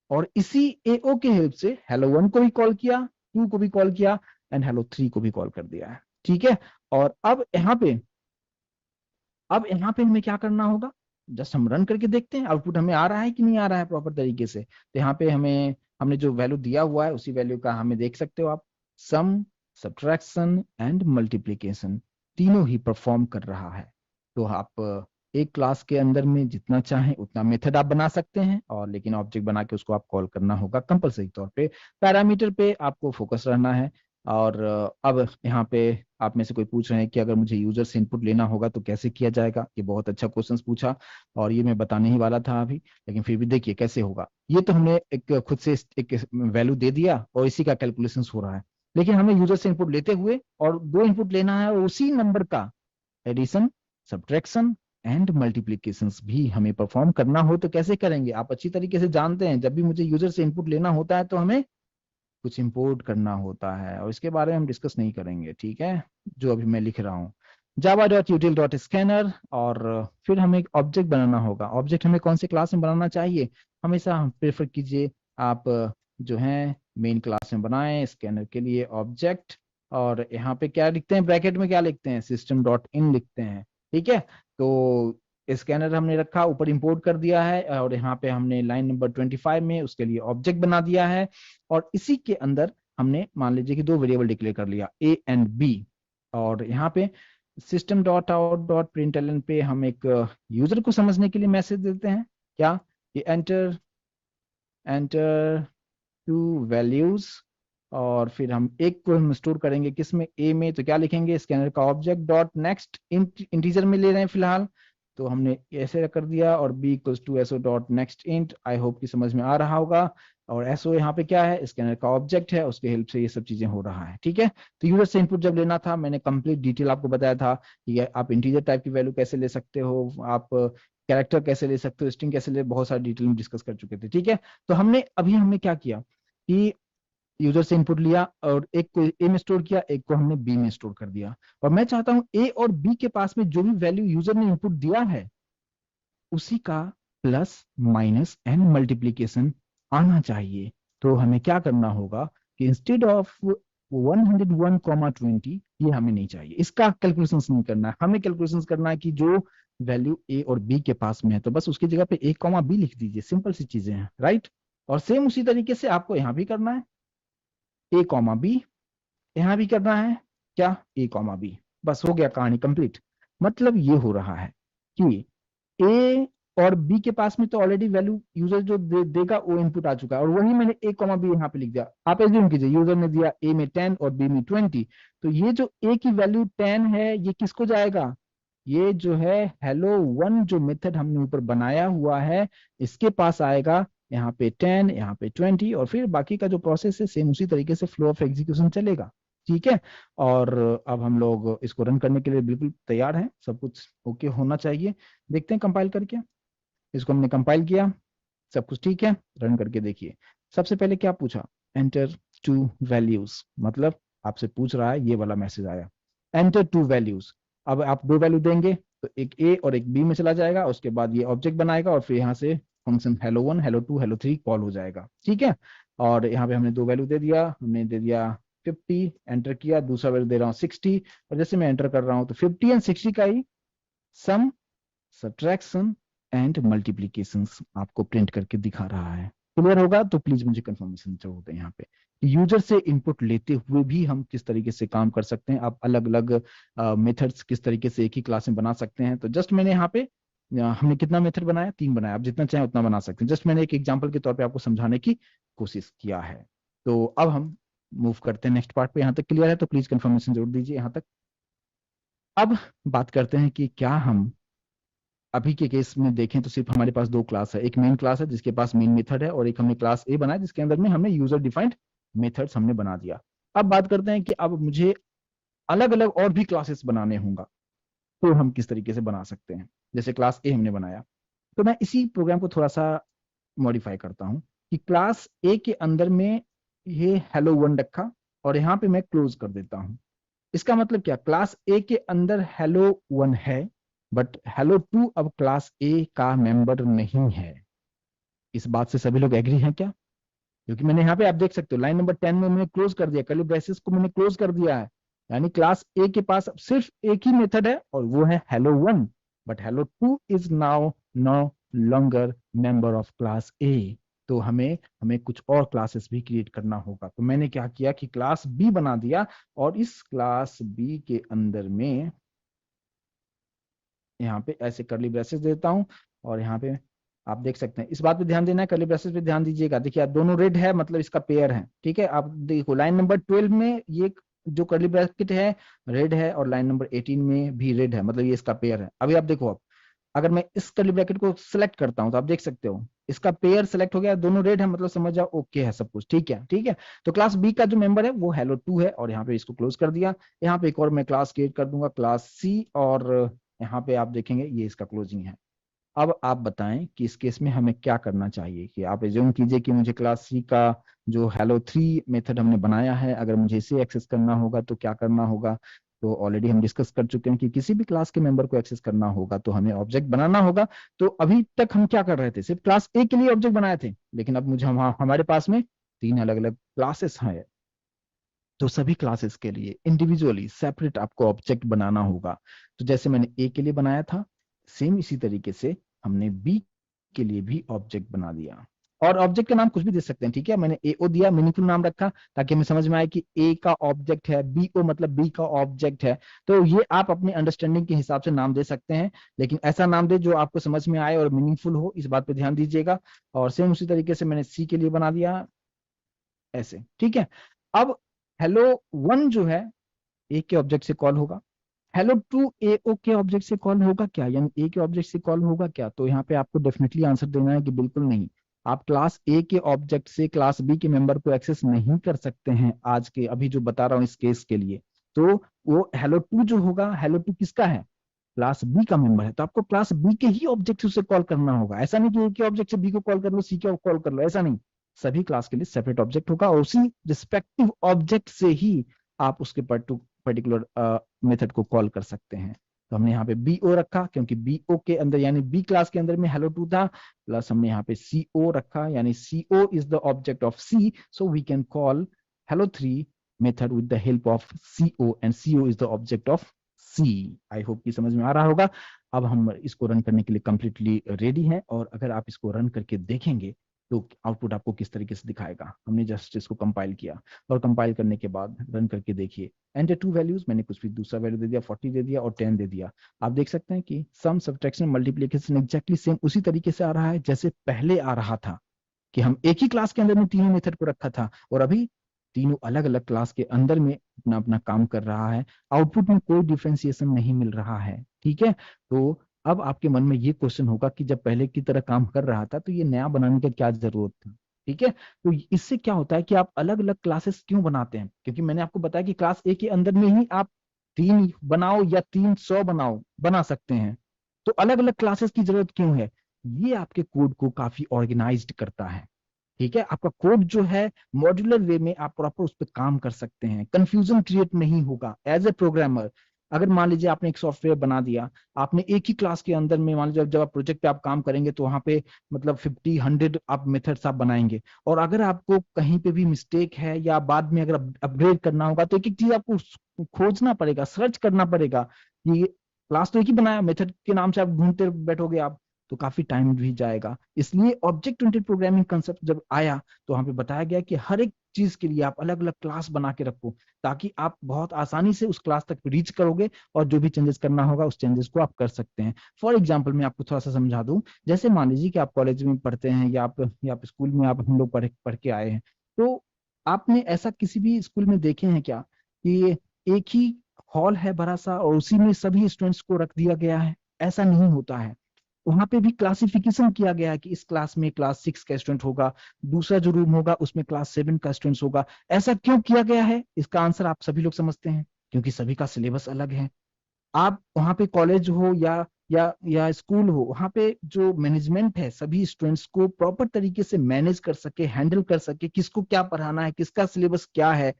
और इसी AO के हेल्प से hello1 को भी कॉल किया, 2 को भी कॉल किया एंड hello3 को भी कॉल कर दिया है, ठीक है। और अब यहाँ पे हमें क्या करना होगा, जस्ट हम रन करके देखते हैं आउटपुट हमें आ रहा है कि नहीं आ रहा है प्रॉपर तरीके से। तो यहाँ पे हमने जो वैल्यू दिया हुआ है उसी वैल्यू का हमें देख सकते हो आप, सम, सब्ट्रैक्शन एंड मल्टीप्लीकेशन तीनों ही परफॉर्म कर रहा है। तो आप एक क्लास के अंदर में जितना चाहें उतना मेथड आप बना सकते हैं, और लेकिन ऑब्जेक्ट बना के उसको आप कॉल करना होगा कंपलसरी तौर पे। पैरामीटर पे आपको फोकस रहना है। और अब यहाँ पे आप में से कोई पूछ रहे हैं कि अगर मुझे यूजर से इनपुट लेना होगा तो कैसे किया जाएगा। ये बहुत अच्छा क्वेश्चन पूछा, और ये मैं बताने ही वाला था अभी, लेकिन फिर भी देखिए कैसे होगा। ये तो हमने एक खुद से एक वैल्यू दे दिया और इसी का कैलकुलेशन हो रहा है, लेकिन हमें यूजर से इनपुट लेते हुए और 2 इनपुट लेना है, और उसी नंबर का एडिशन, सब्ट्रैक्शन एंड मल्टीप्लीकेशन भी हमें परफॉर्म करना हो तो कैसे करेंगे, आप अच्छी तरीके से जानते हैं। जब भी मुझे यूजर से इनपुट लेना होता है तो हमें कुछ इंपोर्ट करना होता है, और इसके बारे में हम डिस्कस नहीं करेंगे, ठीक है, जो अभी मैं लिख रहा हूँ java.util.scanner। और फिर हमें एक ऑब्जेक्ट बनाना होगा। ऑब्जेक्ट हमें कौन से क्लास में बनाना चाहिए, हमेशा हम प्रेफर कीजिए आप जो है मेन क्लास में बनाएं स्कैनर के लिए ऑब्जेक्ट, और यहाँ पे क्या लिखते हैं, ब्रैकेट में क्या लिखते हैं, system.in लिखते हैं, ठीक है। तो स्कैनर हमने रखा, ऊपर इंपोर्ट कर दिया है, और यहाँ पे हमने लाइन नंबर 25 में उसके लिए ऑब्जेक्ट बना दिया है, और इसी के अंदर हमने मान लीजिए कि 2 वेरिएबल डिक्लेयर कर लिया A एंड B। और यहाँ पे system.out.println पे हम एक यूजर को समझने के लिए मैसेज देते हैं, क्या, ये एंटर 2 वैल्यूज, और फिर हम एक को हम स्टोर करेंगे किसमें, A में। तो क्या लिखेंगे, स्कैनर का ऑब्जेक्ट डॉट नेक्स्ट इंटीजर में ले रहे हैं फिलहाल, तो हमने ऐसे कर दिया, और b equals to SO dot next int. I hope कि समझ में आ रहा होगा। और एसओ यहाँ पे क्या है, स्कैनर का ऑब्जेक्ट है, उसके हेल्प से ये सब चीजें हो रहा है। ठीक है, तो यूजर से इनपुट जब लेना था, मैंने कंप्लीट डिटेल आपको बताया था कि आप इंटीजर टाइप की वैल्यू कैसे ले सकते हो, आप कैरेक्टर कैसे ले सकते हो, स्ट्रिंग कैसे ले, बहुत सारे डिटेल में डिस्कस कर चुके थे। ठीक है, तो हमने क्या किया कि यूजर से इनपुट लिया और एक को ए में स्टोर किया, एक को हमने बी में स्टोर कर दिया। और मैं चाहता हूं ए और बी के पास में जो भी वैल्यू यूजर ने इनपुट दिया है उसी का प्लस माइनस एंड मल्टीप्लीकेशन आना चाहिए। तो हमें क्या करना होगा कि इंस्टेड ऑफ 101,20 ये हमें नहीं चाहिए, इसका कैलकुलेशन नहीं करना है, हमें कैलकुलेशन करना है कि जो वैल्यू ए और बी के पास में है तो बस उसकी जगह पे ए कॉमा बी लिख दीजिए, सिंपल सी चीजें हैं, राइट। और सेम उसी तरीके से आपको यहां भी करना है, ए कॉमा बी, यहां भी करना है क्या, ए कॉमा बी। बस हो गया, कहानी कंप्लीट। मतलब ये हो रहा है कि ए और बी के पास में तो ऑलरेडी वैल्यू यूजर जो देगा वो इनपुट आ चुका है, और वही मैंने ए कॉमा बी यहाँ पे लिख दिया। आप एज्यूम कीजिए यूजर ने दिया ए में 10 और बी में 20, तो ये जो ए की वैल्यू 10 है ये किसको जाएगा, ये जो है हेलो वन जो मेथड हमने ऊपर बनाया हुआ है इसके पास आएगा। यहाँ पे 10, यहाँ पे 20, और फिर बाकी का जो प्रोसेस है सेम उसी तरीके से फ्लो ऑफ एग्जीक्यूशन चलेगा। ठीक है, और अब हम लोग इसको रन करने के लिए बिल्कुल तैयार हैं, सब कुछ ओके होना चाहिए। देखते हैं कंपाइल करके, इसको हमने कंपाइल किया, सब कुछ ठीक है, रन करके देखिए। सबसे पहले क्या पूछा, एंटर टू वैल्यूज, मतलब आपसे पूछ रहा है, ये वाला मैसेज आया, एंटर टू वैल्यूज। अब आप दो वैल्यू देंगे तो एक ए और एक बी में चला जाएगा, उसके बाद ये ऑब्जेक्ट बनाएगा और फिर यहाँ से function hello one hello two hello three call हो जाएगा। ठीक है, और यहाँ पे हमने दो वैल्यू दे दिया, हमने दे दिया 50, एंटर किया, दूसरा वैल्यू दे रहा हूँ 60, और जैसे मैं एंटर कर रहा हूँ तो 50 एंड 60 का ही सम, सब्ट्रैक्शन एंड मल्टीप्लीकेशन आपको प्रिंट करके दिखा रहा है। क्लियर होगा तो प्लीज मुझे कंफर्मेशन जरूर दें यहाँ पे, यूजर से इनपुट लेते हुए भी हम किस तरीके से काम कर सकते हैं, आप अलग अलग मेथड्स किस तरीके से एक ही क्लास में बना सकते हैं। तो जस्ट मैंने यहाँ पे हमने कितना मेथड बनाया, 3 बनाया, आप जितना चाहें उतना बना सकते हैं, जस्ट मैंने एक एग्जांपल के तौर पे आपको समझाने की कोशिश किया है। तो अब हम मूव करते हैं नेक्स्ट पार्ट पे, यहाँ तक क्लियर है तो प्लीज कंफर्मेशन जरूर दीजिए यहाँ तक। अब बात करते हैं कि क्या हम अभी के केस में देखें तो सिर्फ हमारे पास दो क्लास है, एक मेन क्लास है जिसके पास मेन मेथड है, और एक हमने क्लास ए बनाया जिसके अंदर में हमने यूजर डिफाइंड मेथड्स हमने बना दिया। अब बात करते हैं कि अब मुझे अलग अलग और भी क्लासेस बनाने होंगे तो हम किस तरीके से बना सकते हैं। जैसे क्लास ए हमने बनाया तो मैं इसी प्रोग्राम को थोड़ा सा मॉडिफाई करता हूं कि क्लास ए के अंदर में ये हेलो वन रखा और यहाँ पे मैं क्लोज कर देता हूं। इसका मतलब क्या, क्लास ए के अंदर हेलो वन है बट हेलो टू अब क्लास ए का मेंबर नहीं है। इस बात से सभी लोग एग्री हैं क्या, क्योंकि मैंने यहाँ पे आप देख सकते हो लाइन नंबर 10 में मैंने क्लोज कर दिया, कर्ली ब्रेसेस को मैंने क्लोज कर दिया है, यानी क्लास ए के पास अब सिर्फ एक ही मेथड है और वो है hello one, but hello two is now no longer member of class A. तो हमें हमें कुछ और क्लासेस भी क्रिएट करना होगा। तो मैंने क्या किया कि क्लास बी बना दिया, और इस क्लास बी के अंदर में यहाँ पे ऐसे कर्ली ब्रेसेस देता हूँ, और यहाँ पे आप देख सकते हैं, इस बात पे ध्यान देना है, कर्ली ब्रेसेस पे ध्यान दीजिएगा। देखिए दोनों रेड है मतलब इसका पेयर है। ठीक है, आप देखो लाइन नंबर 12 में ये जो कर्ली ब्रैकेट है रेड है, और लाइन नंबर 18 में भी रेड है, मतलब ये इसका पेयर है। अभी आप देखो, अब अगर मैं इस कर्ली ब्रैकेट को सिलेक्ट करता हूं तो आप देख सकते हो इसका पेयर सिलेक्ट हो गया, दोनों रेड है, मतलब समझ जाओ ओके है सब कुछ। ठीक है, ठीक है, तो क्लास बी का जो मेंबर है वो हेलो टू है, और यहाँ पे इसको क्लोज कर दिया। यहाँ पे एक और मैं क्लास क्रिएट कर दूंगा, क्लास सी, और यहाँ पे आप देखेंगे ये इसका क्लोजिंग है। अब आप बताएं कि इस केस में हमें क्या करना चाहिए, कि आप एज्यूम कीजिए कि मुझे क्लास सी का जो हेलो थ्री मेथड हमने बनाया है अगर मुझे इसे एक्सेस करना होगा तो क्या करना होगा। तो ऑलरेडी हम डिस्कस कर चुके हैं कि किसी भी क्लास के मेंबर को एक्सेस करना होगा तो हमें ऑब्जेक्ट बनाना होगा। तो अभी तक हम क्या कर रहे थे, सिर्फ क्लास ए के लिए ऑब्जेक्ट बनाए थे, लेकिन अब मुझे हमारे पास में 3 अलग अलग क्लासेस हैं, तो सभी क्लासेस के लिए इंडिविजुअली सेपरेट आपको ऑब्जेक्ट बनाना होगा। तो जैसे मैंने ए के लिए बनाया था सेम इसी तरीके से हमने बी के लिए भी ऑब्जेक्ट बना दिया, और ऑब्जेक्ट का नाम कुछ भी दे सकते हैं। ठीक है, मैंने ए ओ दिया, मीनिंगफुल नाम रखा ताकि हमें समझ में आए कि ए का ऑब्जेक्ट है, बी ओ मतलब बी का ऑब्जेक्ट है। तो ये आप अपने अंडरस्टैंडिंग के हिसाब से नाम दे सकते हैं, लेकिन ऐसा नाम दे जो आपको समझ में आए और मीनिंगफुल हो, इस बात पे ध्यान दीजिएगा। और सेम उसी तरीके से मैंने सी के लिए बना दिया ऐसे। ठीक है, अब हेलो वन जो है ए के ऑब्जेक्ट से कॉल होगा, हेलो टू ए ओ के ऑब्जेक्ट से कॉल होगा क्या, यानी ए के ऑब्जेक्ट से कॉल होगा क्या। तो यहाँ पे आपको डेफिनेटली आंसर देना है कि बिल्कुल नहीं, आप क्लास ए के ऑब्जेक्ट से क्लास बी के मेंबर को एक्सेस नहीं कर सकते हैं आज के अभी जो बता रहा हूं इस केस के लिए। तो वो हेलो टू जो होगा, हेलो टू किसका है, क्लास बी का मेंबर है, तो आपको क्लास बी के ही ऑब्जेक्ट से उसे कॉल करना होगा। ऐसा नहीं कि ए के ऑब्जेक्ट से बी को कॉल कर लो, सी को कॉल कर लो, ऐसा नहीं। सभी क्लास के लिए सेपरेट ऑब्जेक्ट होगा और उसी रिस्पेक्टिव ऑब्जेक्ट से ही आप उसके पर्टिकुलर मेथड को कॉल कर सकते हैं। तो हमने यहाँ पे बी ओ रखा क्योंकि बी ओ के अंदर यानी बी क्लास के अंदर में हेलो टू था, प्लस हमने यहाँ पे सी ओ रखा यानी C O is the object of C, so we can call hello three method with the help of C O and C O is the object of C. I hope कि समझ में आ रहा होगा। अब हम इसको रन करने के लिए कंप्लीटली रेडी हैं और अगर आप इसको रन करके देखेंगे तो आउटपुट आपको किस तरीके से दिखाएगा। हमने जस्ट इसको कंपाइल किया और कंपाइल करने के बाद रन करके देखिए, एंटर टू वैल्यूज, मैंने कुछ भी दूसरा वैल्यू दे दिया, 40 दे दिया और 10 दे दिया। आप देख सकते हैं कि सम सब्ट्रैक्शन मल्टीप्लिकेशन एग्जैक्टली सेम उसी तरीके से आ रहा है जैसे पहले आ रहा था, कि हम एक ही क्लास के अंदर में तीनों मेथड को रखा था और अभी तीनों अलग अलग क्लास के अंदर में अपना अपना काम कर रहा है। आउटपुट में कोई डिफ्रेंसिएशन नहीं मिल रहा है। ठीक है, तो अब आपके मन में ये क्वेश्चन होगा कि जब पहले की तरह काम कर रहा था तो ये नया बनाने की क्या जरूरत थी। ठीक है, तो इससे क्या होता है कि आप अलग अलग क्लासेस क्यों बनाते हैं, क्योंकि मैंने आपको बताया कि क्लास ए के अंदर में ही आप 3 बनाओ या 300 बनाओ बना सकते हैं, तो अलग अलग क्लासेस की जरूरत क्यों है। ये आपके कोड को काफी ऑर्गेनाइज्ड करता है। ठीक है, आपका कोड जो है मॉड्यूलर वे में आप प्रॉपर उस पर काम कर सकते हैं, कंफ्यूजन क्रिएट नहीं होगा एज ए प्रोग्रामर। अगर मान लीजिए आपने एक सॉफ्टवेयर बना दिया, आपने एक ही क्लास के अंदर में मान लीजिए जब आप प्रोजेक्ट पे आप काम करेंगे तो वहां पे मतलब 50-100 आप मेथड्स आप बनाएंगे, और अगर आपको कहीं पे भी मिस्टेक है या बाद में अगर अपग्रेड करना होगा तो एक एक चीज आपको खोजना पड़ेगा, सर्च करना पड़ेगा। ये क्लास तो एक ही बनाया, मेथड के नाम से आप ढूंढते बैठोगे आप, तो काफी टाइम भी जाएगा। इसलिए ऑब्जेक्ट ओरिएंटेड प्रोग्रामिंग कंसेप्ट जब आया तो वहां पे बताया गया कि हर एक चीज के लिए आप अलग अलग क्लास बना के रखो, ताकि आप बहुत आसानी से उस क्लास तक रीच करोगे और जो भी चेंजेस करना होगा उस चेंजेस को आप कर सकते हैं। फॉर एग्जाम्पल मैं आपको थोड़ा सा समझा दूं, जैसे मान लीजिए कि आप कॉलेज में पढ़ते हैं या आप स्कूल में आप हम लोग पढ़ के आए हैं, तो आपने ऐसा किसी भी स्कूल में देखे हैं क्या कि एक ही हॉल है बड़ा सा और उसी में सभी स्टूडेंट्स को रख दिया गया है। ऐसा नहीं होता है, वहां पे भी क्लासिफिकेशन किया गया है कि इस क्लास में क्लास 6 का स्टूडेंट होगा, दूसरा जो रूम होगा उसमें क्लास 7 का स्टूडेंट होगा। ऐसा क्यों किया गया है, इसका आंसर आप सभी लोग समझते हैं, क्योंकि सभी का सिलेबस अलग है। आप वहां पे कॉलेज हो या स्कूल हो, वहां पे जो मैनेजमेंट है सभी स्टूडेंट्स को प्रॉपर तरीके से मैनेज कर सके, हैंडल कर सके, किसको क्या पढ़ाना है, किसका सिलेबस क्या है,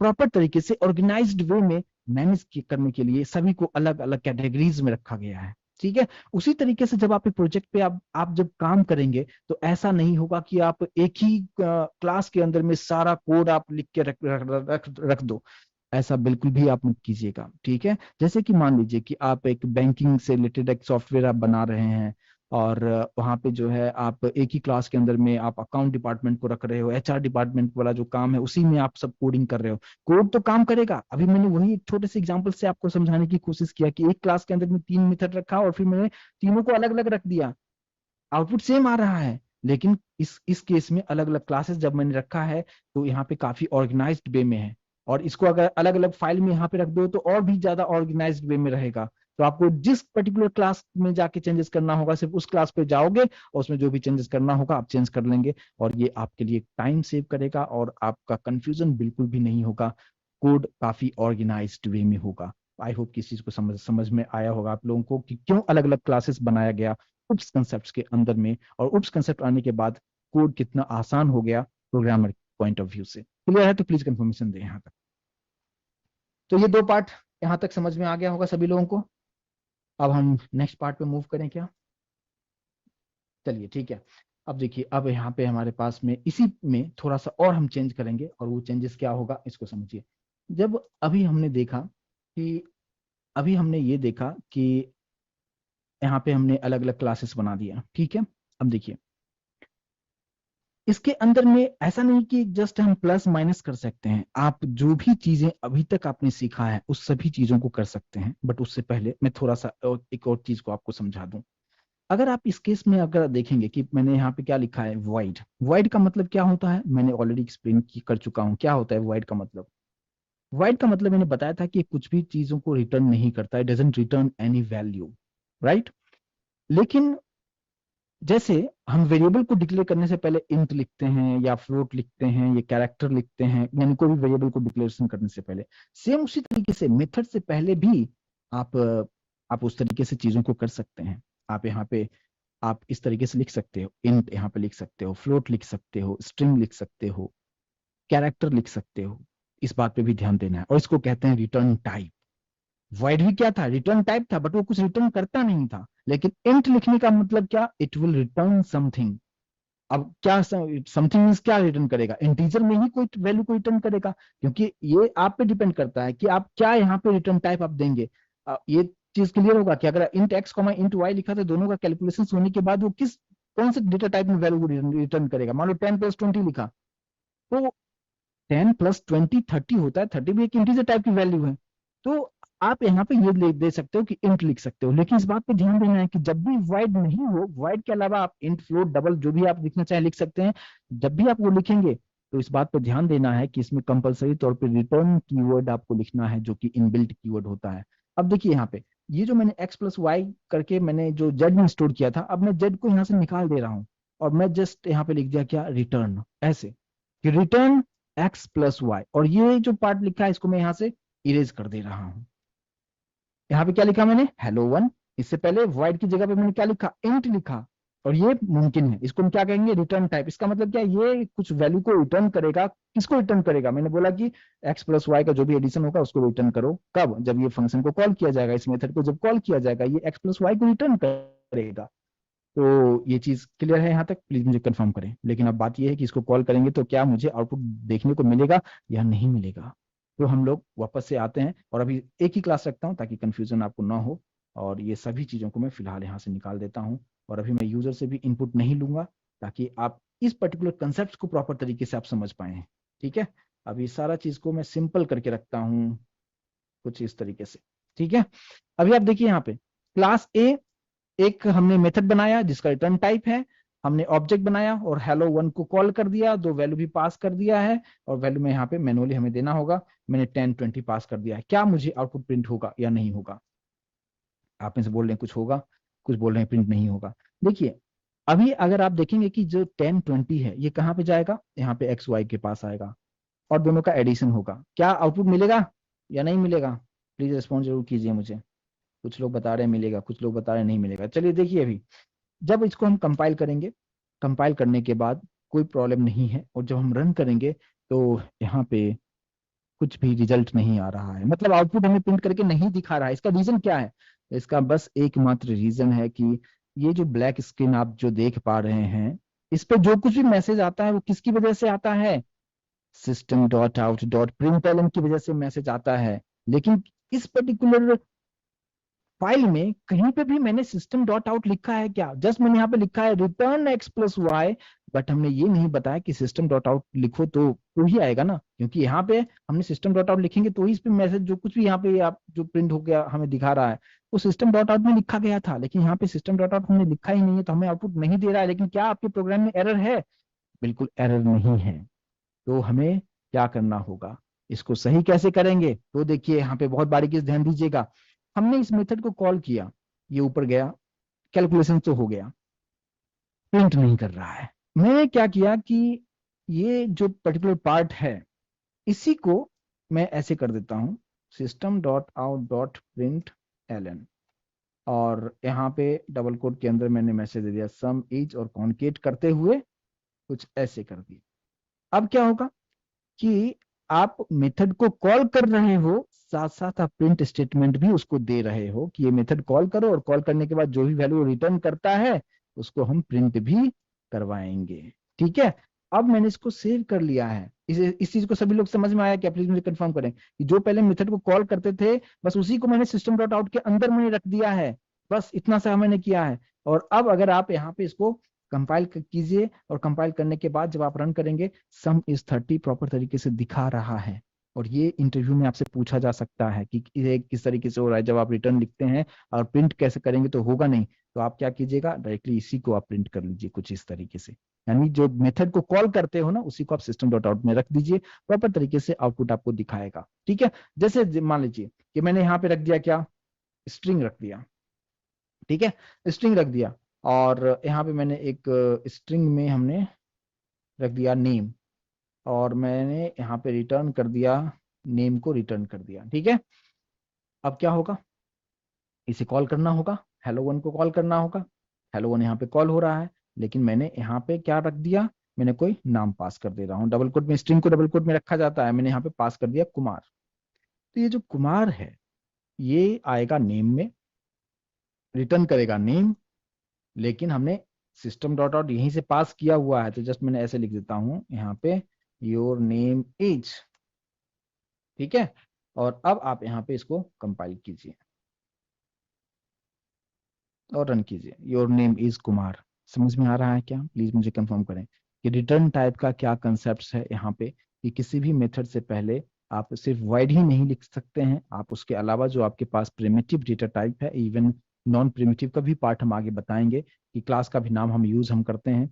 प्रॉपर तरीके से ऑर्गेनाइज्ड वे में मैनेज करने के लिए सभी को अलग अलग कैटेगरीज में रखा गया है। ठीक है, उसी तरीके से जब आप एक प्रोजेक्ट पे आप जब काम करेंगे तो ऐसा नहीं होगा कि आप एक ही क्लास के अंदर में सारा कोड आप लिख के रख दो। ऐसा बिल्कुल भी आप मत कीजिएगा। ठीक है, जैसे कि मान लीजिए कि आप एक बैंकिंग से रिलेटेड एक सॉफ्टवेयर आप बना रहे हैं और वहां पे जो है आप एक ही क्लास के अंदर में आप अकाउंट डिपार्टमेंट को रख रहे हो, एचआर डिपार्टमेंट वाला जो काम है उसी में आप सब कोडिंग कर रहे हो। कोड तो काम करेगा, अभी मैंने वही एक छोटे से एग्जांपल से आपको समझाने की कोशिश किया कि एक क्लास के अंदर में 3 मेथड रखा और फिर मैंने तीनों को अलग अलग रख दिया, आउटपुट सेम आ रहा है। लेकिन इस केस में अलग अलग क्लासेस जब मैंने रखा है तो यहाँ पे काफी ऑर्गेनाइज्ड वे में है, और इसको अगर अलग अलग फाइल में यहाँ पे रख दो तो और भी ज्यादा ऑर्गेनाइज्ड वे में रहेगा। तो आपको जिस पर्टिकुलर क्लास में जाके चेंजेस करना होगा सिर्फ उस क्लास पे जाओगे और उसमें जो भी चेंजेस करना होगा आप चेंज कर लेंगे, और ये आपके लिए टाइम सेव करेगा और आपका कंफ्यूजन बिल्कुल भी नहीं होगा। कोड काफी ऑर्गेनाइज्ड वे में होगा। आई होप कि इस चीज को समझ में आया होगा आप लोगों को कि क्यों अलग अलग क्लासेस बनाया गया उप्स कंसेप्ट के अंदर में, और उप्स कंसेप्ट आने के बाद कोड कितना आसान हो गया प्रोग्रामर पॉइंट ऑफ व्यू से। क्लियर है तो प्लीज कंफर्मेशन दें यहाँ तक। तो ये 2 पार्ट यहाँ तक समझ में आ गया होगा सभी लोगों को। अब हम नेक्स्ट पार्ट पे मूव करें क्या? चलिए ठीक है। अब देखिए, अब यहाँ पे हमारे पास में इसी में थोड़ा सा और हम चेंज करेंगे, और वो चेंजेस क्या होगा इसको समझिए। जब अभी हमने देखा कि अभी हमने ये देखा कि यहाँ पे हमने अलग अलग क्लासेस बना दिया, ठीक है। अब देखिए, इसके अंदर में ऐसा नहीं कि जस्ट हम प्लस माइनस कर सकते हैं, आप जो भी चीजें अभी तक आपने सीखा है उस सभी चीजों को कर सकते हैं। बट उससे पहले मैं थोड़ा सा एक और चीज को आपको समझा दूं। अगर आप इस केस में अगर देखेंगे कि मैंने यहाँ पे क्या लिखा है, वाइड। वाइड का मतलब क्या होता है, मैंने ऑलरेडी एक्सप्लेन कर चुका हूँ क्या होता है वाइड का मतलब। वाइड का मतलब मैंने बताया था कि कुछ भी चीजों को रिटर्न नहीं करता है, doesn't return any value, right. लेकिन जैसे हम वेरिएबल को डिक्लेयर करने से पहले इंट लिखते हैं या फ्लोट लिखते हैं या कैरेक्टर लिखते हैं, यानी कोई भी वेरिएबल को डिक्लेरेशन करने से पहले, सेम उसी तरीके से मेथड से पहले भी आप आप उस तरीके से चीजों को कर सकते हैं। आप यहाँ पे आप इस तरीके से लिख सकते हो, इंट यहाँ पे लिख सकते हो, फ्लोट लिख सकते हो, स्ट्रिंग लिख सकते हो, कैरेक्टर लिख सकते हो। इस बात पे भी ध्यान देना है। और इसको कहते हैं रिटर्न टाइप। वॉइड भी क्या था, रिटर्न टाइप था, बट वो कुछ रिटर्न करता नहीं था। लेकिन इंट लिखने का मतलब क्या, इट विल रिटर्न समथिंग। अब क्या समथिंग मीन्स क्या रिटर्न करेगा, इंटीजर में ही कोई वैल्यू को रिटर्न करेगा, क्योंकि ये आप पे डिपेंड करता है कि आप क्या यहाँ पे रिटर्न टाइप आप देंगे। ये चीज क्लियर होगा कि अगर int x comma int y लिखा तो दोनों का कैलकुलेशन होने के बाद वो किस कौन से डेटा टाइप में वैल्यू को रिटर्न करेगा। मान लो 10+20 लिखा, तो 10+20 30 होता है, 30 भी एक इंटीजर टाइप की वैल्यू है। तो आप यहाँ पे ये दे सकते हो कि इंट लिख सकते हो, लेकिन इस बात पे ध्यान देना है कि जब भी वाइड नहीं हो, वाइड के अलावा आप इंट फ्लोट डबल जो भी आप लिखना चाहे लिख सकते हैं। जब भी आप वो लिखेंगे तो इस बात पर ध्यान देना है कि इसमें कंपलसरी तौर पे रिटर्न कीवर्ड आपको लिखना है, जो कि इनबिल्ट कीवर्ड होता है। अब देखिए यहाँ पे ये जो मैंने x+y करके मैंने जो जेड में स्टोर किया था, अब मैं जेड को यहाँ से निकाल दे रहा हूँ और मैं जस्ट यहाँ पे लिख दिया क्या, रिटर्न, ऐसे कि रिटर्न x+y। और ये जो पार्ट लिखा है इसको मैं यहाँ से इरेज कर दे रहा हूँ। यहाँ पे क्या लिखा मैंने, हेलो वन। इससे पहले void की जगह पे मैंने क्या लिखा, इंट लिखा। और ये मुमकिन है, इसको हम क्या कहेंगे, रिटर्न टाइप। इसका मतलब क्या, ये कुछ वैल्यू को रिटर्न करेगा। किसको रिटर्न करेगा, मैंने बोला कि x+y का जो भी एडिशन होगा उसको रिटर्न करो। कब, जब ये फंक्शन को कॉल किया जाएगा, इस मेथड को जब कॉल किया जाएगा, ये x+y को रिटर्न करेगा। तो ये चीज क्लियर है यहाँ तक, प्लीज मुझे कंफर्म करें। लेकिन अब बात ये है कि इसको कॉल करेंगे तो क्या मुझे आउटपुट देखने को मिलेगा या नहीं मिलेगा। तो हम लोग वापस से आते हैं और अभी एक ही क्लास रखता हूँ ताकि कंफ्यूजन आपको ना हो। और ये सभी चीजों को मैं फिलहाल यहाँ से निकाल देता हूँ। और अभी मैं यूजर से भी इनपुट नहीं लूंगा ताकि आप इस पर्टिकुलर कंसेप्ट को प्रॉपर तरीके से आप समझ पाए। ठीक है, अभी सारा चीज को मैं सिंपल करके रखता हूँ कुछ इस तरीके से। ठीक है, अभी आप देखिए यहाँ पे क्लास ए, एक हमने मेथड बनाया जिसका रिटर्न टाइप है, हमने ऑब्जेक्ट बनाया और हेलो वन को कॉल कर दिया, दो वैल्यू भी पास कर दिया है और वैल्यू में यहाँ पे मैनुअली हमें देना होगा। मैंने 10-20 पास कर दिया है। क्या मुझे आउटपुट प्रिंट होगा या नहीं होगा, आप में से बोल रहे हैं कुछ होगा, कुछ बोल रहे हैं प्रिंट नहीं होगा। देखिए अभी अगर आप देखेंगे कि जो 10-20 है ये कहाँ पे जाएगा, यहाँ पे एक्स वाई के पास आएगा और दोनों का एडिशन होगा। क्या आउटपुट मिलेगा या नहीं मिलेगा, प्लीज रिस्पॉन्स जरूर कीजिए मुझे। कुछ लोग बता रहे हैं मिलेगा, कुछ लोग बता रहे हैं नहीं मिलेगा। चलिए देखिए अभी जब इसको हम कंपाइल करेंगे, कंपाइल करने के बाद कोई प्रॉब्लम नहीं है और जब हम रन करेंगे तो यहाँ पे कुछ भी रिजल्ट नहीं आ रहा है, मतलब आउटपुट हमें प्रिंट करके नहीं दिखा रहा है। इसका रीजन क्या है, इसका बस एकमात्र रीजन है कि ये जो ब्लैक स्क्रीन आप जो देख पा रहे हैं, इस पे जो कुछ भी मैसेज आता है वो किसकी वजह से आता है, system.out.println की वजह से मैसेज आता है। लेकिन इस पर्टिकुलर फाइल में कहीं पे भी मैंने सिस्टम डॉट आउट लिखा है क्या, जस्ट मैंने यहाँ पे लिखा है रिटर्न x+y। बट हमने ये नहीं बताया कि सिस्टम डॉट आउट लिखो तो ही आएगा ना, क्योंकि यहाँ पे हमने सिस्टम डॉट आउट लिखेंगे तो ही इस पे मैसेज जो कुछ भी यहाँ पे आप जो प्रिंट हो गया हमें दिखा रहा है वो सिस्टम डॉट आउट में लिखा गया था। लेकिन यहाँ पे सिस्टम डॉट आउट हमने लिखा ही नहीं है तो हमें आउटपुट नहीं दे रहा है। लेकिन क्या आपके प्रोग्राम में एरर है, बिल्कुल एरर नहीं है। तो हमें क्या करना होगा, इसको सही कैसे करेंगे, तो देखिए यहाँ पे बहुत बारीकी से ध्यान दीजिएगा। हमने इस मेथड को कॉल किया, ये ऊपर गया, कैलकुलेशन तो हो गया, प्रिंट नहीं कर रहा है। मैंने क्या किया कि ये जो पर्टिकुलर पार्ट है इसी को मैं ऐसे कर देता हूं, system.out.println, और यहाँ पे डबल कोट के अंदर मैंने मैसेज दे दिया सम इज, और कॉन्केट करते हुए कुछ ऐसे कर दिया। अब क्या होगा कि आप मेथड को कॉल कर रहे हो, साथ साथ आप प्रिंट स्टेटमेंट भी उसको दे रहे हो कि ये मेथड कॉल करो, और कॉल करने के बाद जो भी वैल्यू रिटर्न करता है उसको हम प्रिंट भी करवाएंगे। ठीक है, अब मैंने इसको सेव कर लिया है। इस चीज को सभी लोग समझ में आया क्या, प्लीज मुझे कंफर्म करें कि जो पहले मेथड को कॉल करते थे बस उसी को मैंने सिस्टम डॉट आउट के अंदर मैंने रख दिया है, बस इतना सा मैंने किया है। और अब अगर आप यहाँ पे इसको कंपाइल कीजिए और कंपाइल करने के बाद जब आप रन करेंगे सम इज 30 प्रॉपर तरीके से दिखा रहा है। और ये इंटरव्यू में आपसे पूछा जा सकता है कि ये किस तरीके से हो रहा है, जब आप रिटर्न लिखते हैं और प्रिंट कैसे करेंगे तो होगा नहीं। तो आप क्या कीजिएगा, डायरेक्टली इसी को आप प्रिंट कर लीजिए कुछ इस तरीके से, यानी जो मेथड को कॉल करते हो ना उसी को आप सिस्टम डॉट आउट में रख दीजिए, प्रॉपर तरीके से आउटपुट आपको दिखाएगा। ठीक है, जैसे मान लीजिए कि मैंने यहाँ पे रख दिया क्या, स्ट्रिंग रख दिया। ठीक है, स्ट्रिंग रख दिया और यहाँ पे मैंने एक स्ट्रिंग में हमने रख दिया नेम, और मैंने यहाँ पे रिटर्न कर दिया, नेम को रिटर्न कर दिया। ठीक है, अब क्या होगा, इसे कॉल करना होगा, हेलो वन को कॉल करना होगा। हेलो वन यहाँ पे कॉल हो रहा है, लेकिन मैंने यहाँ पे क्या रख दिया, मैंने कोई नाम पास कर दे रहा हूँ। डबल कोट में, स्ट्रिंग को डबल कोट में रखा जाता है, मैंने यहाँ पे पास कर दिया कुमार। तो ये जो कुमार है, ये आएगा नेम में, रिटर्न करेगा नेम, लेकिन हमने सिस्टम डॉट आउट यहीं से पास किया हुआ है, तो जस्ट मैंने ऐसे लिख देता हूँ यहाँ पे, योर नेम इज। ठीक है, और अब आप यहाँ पे इसको कंपाइल कीजिए और रन कीजिए। Your name is Kumar. समझ में आ रहा है क्या? प्लीज मुझे कंफर्म करें कि रिटर्न टाइप का क्या कंसेप्ट है यहाँ पे, कि किसी भी मेथड से पहले आप सिर्फ वाइड ही नहीं लिख सकते हैं, आप उसके अलावा जो आपके पास प्रिमिटिव डेटा टाइप है, इवन नॉन प्रिमिटिव का भी पार्ट हम आगे बताएंगे कि क्लास का भी नाम हम करते हैं,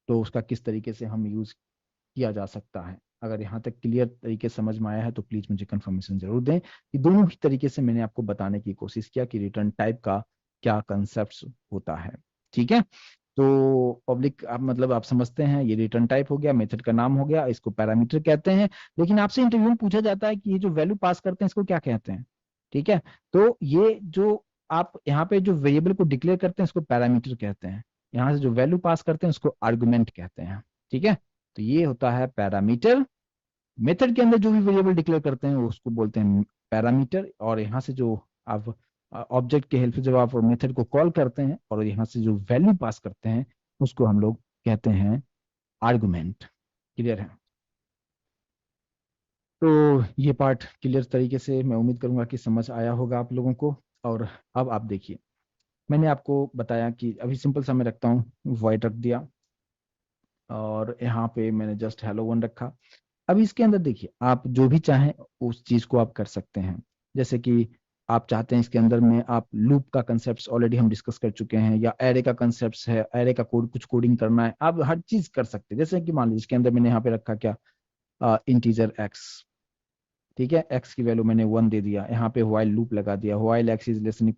तो उसका किस तरीके से हम यूज किया जा सकता है। अगर यहाँ तक क्लियर तरीके समझ में आया है तो प्लीज मुझे कंफर्मेशन जरूर दें कि दोनों ही तरीके से मैंने आपको बताने की कोशिश किया कि रिटर्न टाइप का क्या कंसेप्ट होता है। ठीक है, तो पब्लिक आप मतलब आप समझते हैं, ये रिटर्न टाइप हो गया, मेथड का नाम हो गया, इसको पैरामीटर कहते हैं। लेकिन आपसे इंटरव्यू में पूछा जाता है कि ये जो वैल्यू पास करते हैं इसको क्या कहते हैं। ठीक है, तो ये जो आप यहाँ पे जो वेरिएबल को डिक्लेयर करते हैं इसको पैरामीटर कहते हैं, यहाँ से जो वैल्यू पास करते हैं उसको आर्गुमेंट कहते हैं। ठीक है, तो ये होता है पैरामीटर। मेथड के अंदर जो भी वेरिएबल डिक्लेयर करते हैं उसको बोलते हैं पैरामीटर, और यहाँ से जो आप ऑब्जेक्ट के हेल्प से जब आप मेथड को कॉल करते हैं और यहाँ से जो वैल्यू पास करते हैं उसको हम लोग कहते हैं आर्गुमेंट। क्लियर है? तो ये पार्ट क्लियर तरीके से मैं उम्मीद करूंगा कि समझ आया होगा आप लोगों को। और अब आप देखिए, मैंने आपको बताया कि अभी सिंपल सा मैं रखता हूँ, वॉइड रख दिया, और यहाँ पे मैंने जस्ट हेलो वन रखा। अब इसके अंदर देखिए, आप जो भी चाहें उस चीज को आप कर सकते हैं। जैसे कि आप चाहते हैं इसके अंदर में आप लूप का कंसेप्ट ऑलरेडी हम डिस्कस कर चुके हैं, या एरे का कंसेप्ट है, एरे का कोड कुछ कोडिंग करना है, आप हर चीज कर सकते हैं। जैसे कि मान लीजिए इसके अंदर मैंने यहाँ पे रखा क्या, इंटीजर एक्स। ठीक है, एक्स की वैल्यू मैंने 1 दे दिया, यहाँ पे व्हाइल लूप लगा दिया, while x is less than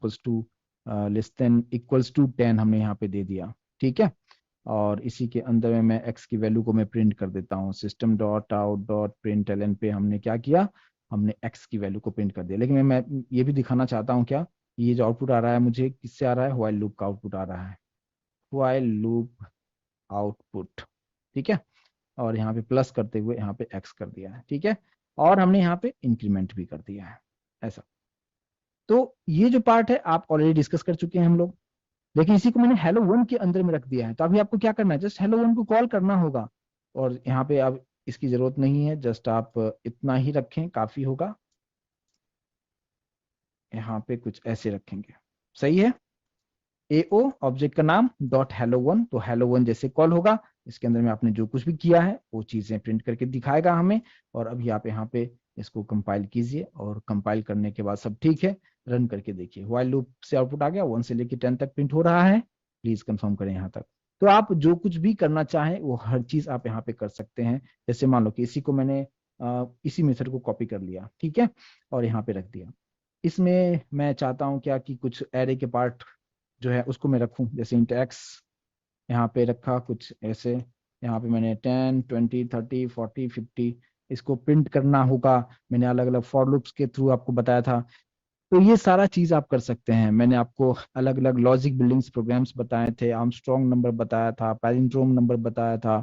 equals to 10 हमने यहाँ पे दे दिया। ठीक है, और इसी के अंदर में मैं x की वैल्यू को मैं प्रिंट कर देता हूँ, system dot out dot print L N पे हमने क्या किया, हमने x की वैल्यू को प्रिंट कर दिया। लेकिन मैं ये भी दिखाना चाहता हूँ क्या, ये जो आउटपुट आ रहा है मुझे किससे आ रहा है, व्हाइल लूप का आउटपुट आ रहा है, व्हाइल लूप आउटपुट। ठीक है, और यहाँ पे प्लस करते हुए यहाँ पे x कर दिया है। ठीक है, और हमने यहाँ पे इंक्रीमेंट भी कर दिया है, ऐसा। तो ये जो पार्ट है आप ऑलरेडी डिस्कस कर चुके हैं हम लोग, लेकिन इसी को मैंने हेलो वन के अंदर में रख दिया है। तो अभी आपको क्या करना है, जस्ट हेलो वन को कॉल करना होगा, और यहाँ पे अब इसकी जरूरत नहीं है, जस्ट आप इतना ही रखें काफी होगा। यहाँ पे कुछ ऐसे रखेंगे, सही है। एओ ऑब्जेक्ट का नाम डॉट हेलो वन, तो हेलो वन जैसे कॉल होगा, इसके अंदर में आपने जो कुछ भी किया है वो चीजें प्रिंट करके दिखाएगा हमें। और अभी आप यहाँ पे इसको कंपाइल कीजिए, और कंपाइल करने के बाद सब ठीक है, रन करके देखिए, व्हाइल लूप से आउटपुट आ गया, 1 से लेकर 10 तक प्रिंट हो रहा है। प्लीज कंफर्म करें यहाँ तक। तो आप जो कुछ भी करना चाहें वो हर चीज आप यहाँ पे कर सकते हैं। जैसे मान लो कि इसी को मैंने इसी मेथड को कॉपी कर लिया, ठीक है, और यहाँ पे रख दिया। इसमें मैं चाहता हूँ क्या कि कुछ एरे के पार्ट जो है उसको मैं रखूं, जैसे इंट एक्स यहाँ पे रखा कुछ ऐसे, यहाँ पे मैंने 10 20 30 40 50 इसको प्रिंट करना होगा। मैंने अलग अलग फॉर लूप्स के थ्रू आपको बताया था। तो ये सारा चीज आप कर सकते हैं। मैंने आपको अलग अलग लॉजिक बिल्डिंग्स प्रोग्राम्स बताए थे, आर्मस्ट्रॉन्ग नंबर बताया था, पैलिंड्रोम नंबर बताया था,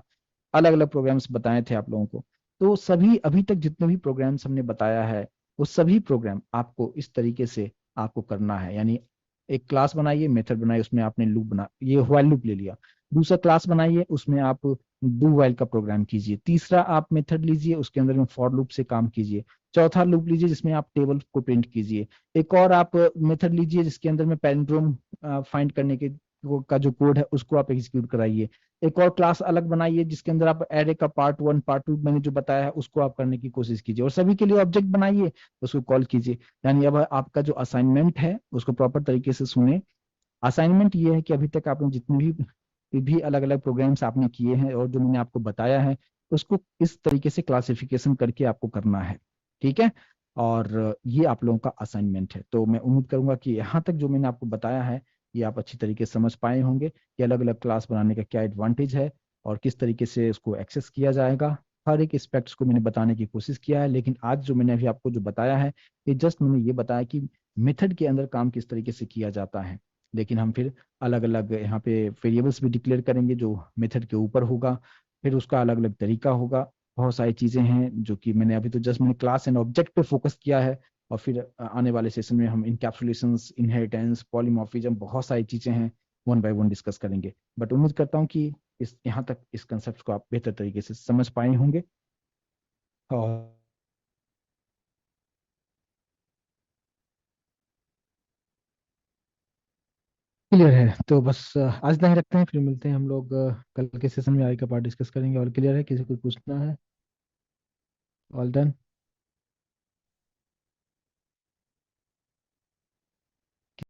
अलग अलग प्रोग्राम्स बताए थे आप लोगों को। तो सभी अभी तक जितने भी प्रोग्राम्स हमने बताया है वो सभी प्रोग्राम आपको इस तरीके से आपको करना है। यानी एक क्लास बनाइए, मेथड बनाइए, उसमें आपने लूप बना, ये व्हाइल लूप ले लिया। दूसरा क्लास बनाइए, उसमें आप डू व्हाइल का प्रोग्राम कीजिए। तीसरा आप मेथड लीजिए, उसके अंदर में फॉर लूप से काम कीजिए। चौथा लूप लीजिए जिसमें आप टेबल को प्रिंट कीजिए। एक और आप मेथड लीजिए जिसके अंदर में पैलिंड्रोम फाइंड करने के का जो कोड है उसको आप एग्जीक्यूट कराइए। एक और क्लास अलग बनाइए जिसके अंदर आप एरे का पार्ट 1 पार्ट 2 मैंने जो बताया है उसको आप करने की कोशिश कीजिए, और सभी के लिए ऑब्जेक्ट बनाइए, उसको कॉल कीजिए। यानी अब आपका जो असाइनमेंट है उसको प्रॉपर तरीके से सुने। असाइनमेंट ये है कि अभी तक आपने जितने भी अलग अलग प्रोग्राम्स आपने किए हैं और जो मैंने आपको बताया है उसको इस तरीके से क्लासिफिकेशन करके आपको करना है। ठीक है, और ये आप लोगों का असाइनमेंट है। तो मैं उम्मीद करूंगा कि यहाँ तक जो मैंने आपको बताया है ये आप अच्छी तरीके से समझ पाए होंगे कि अलग अलग क्लास बनाने का क्या एडवांटेज है और किस तरीके से इसको एक्सेस किया जाएगा। हर एक एस्पेक्ट्स को मैंने बताने की कोशिश किया है, लेकिन आज जो मैंने अभी आपको जो बताया है, ये जस्ट मैंने ये बताया कि मेथड के अंदर काम किस तरीके से किया जाता है। लेकिन हम फिर अलग अलग यहाँ पे वेरिएबल्स भी डिक्लेयर करेंगे जो मेथड के ऊपर होगा, फिर उसका अलग अलग तरीका होगा। बहुत सारी चीजें हैं जो कि मैंने अभी तो जस्ट मैंने क्लास एंड ऑब्जेक्ट पे फोकस किया है, और फिर आने वाले सेशन में हम इनकैप्सुलेशंस, इनहेरिटेंस, पॉलीमॉर्फिज्म, बहुत सारी चीजें हैं, वन बाय वन डिस्कस करेंगे। बट उम्मीद करता हूँ कि इस यहाँ तक इस कंसेप्ट को आप बेहतर तरीके से समझ पाए होंगे। और क्लियर है तो बस आज तक रखते हैं, फिर मिलते हैं हम लोग कल के सेशन में, आगे का पार्ट डिस्कस करेंगे। और क्लियर है, किसी को पूछना है? All done.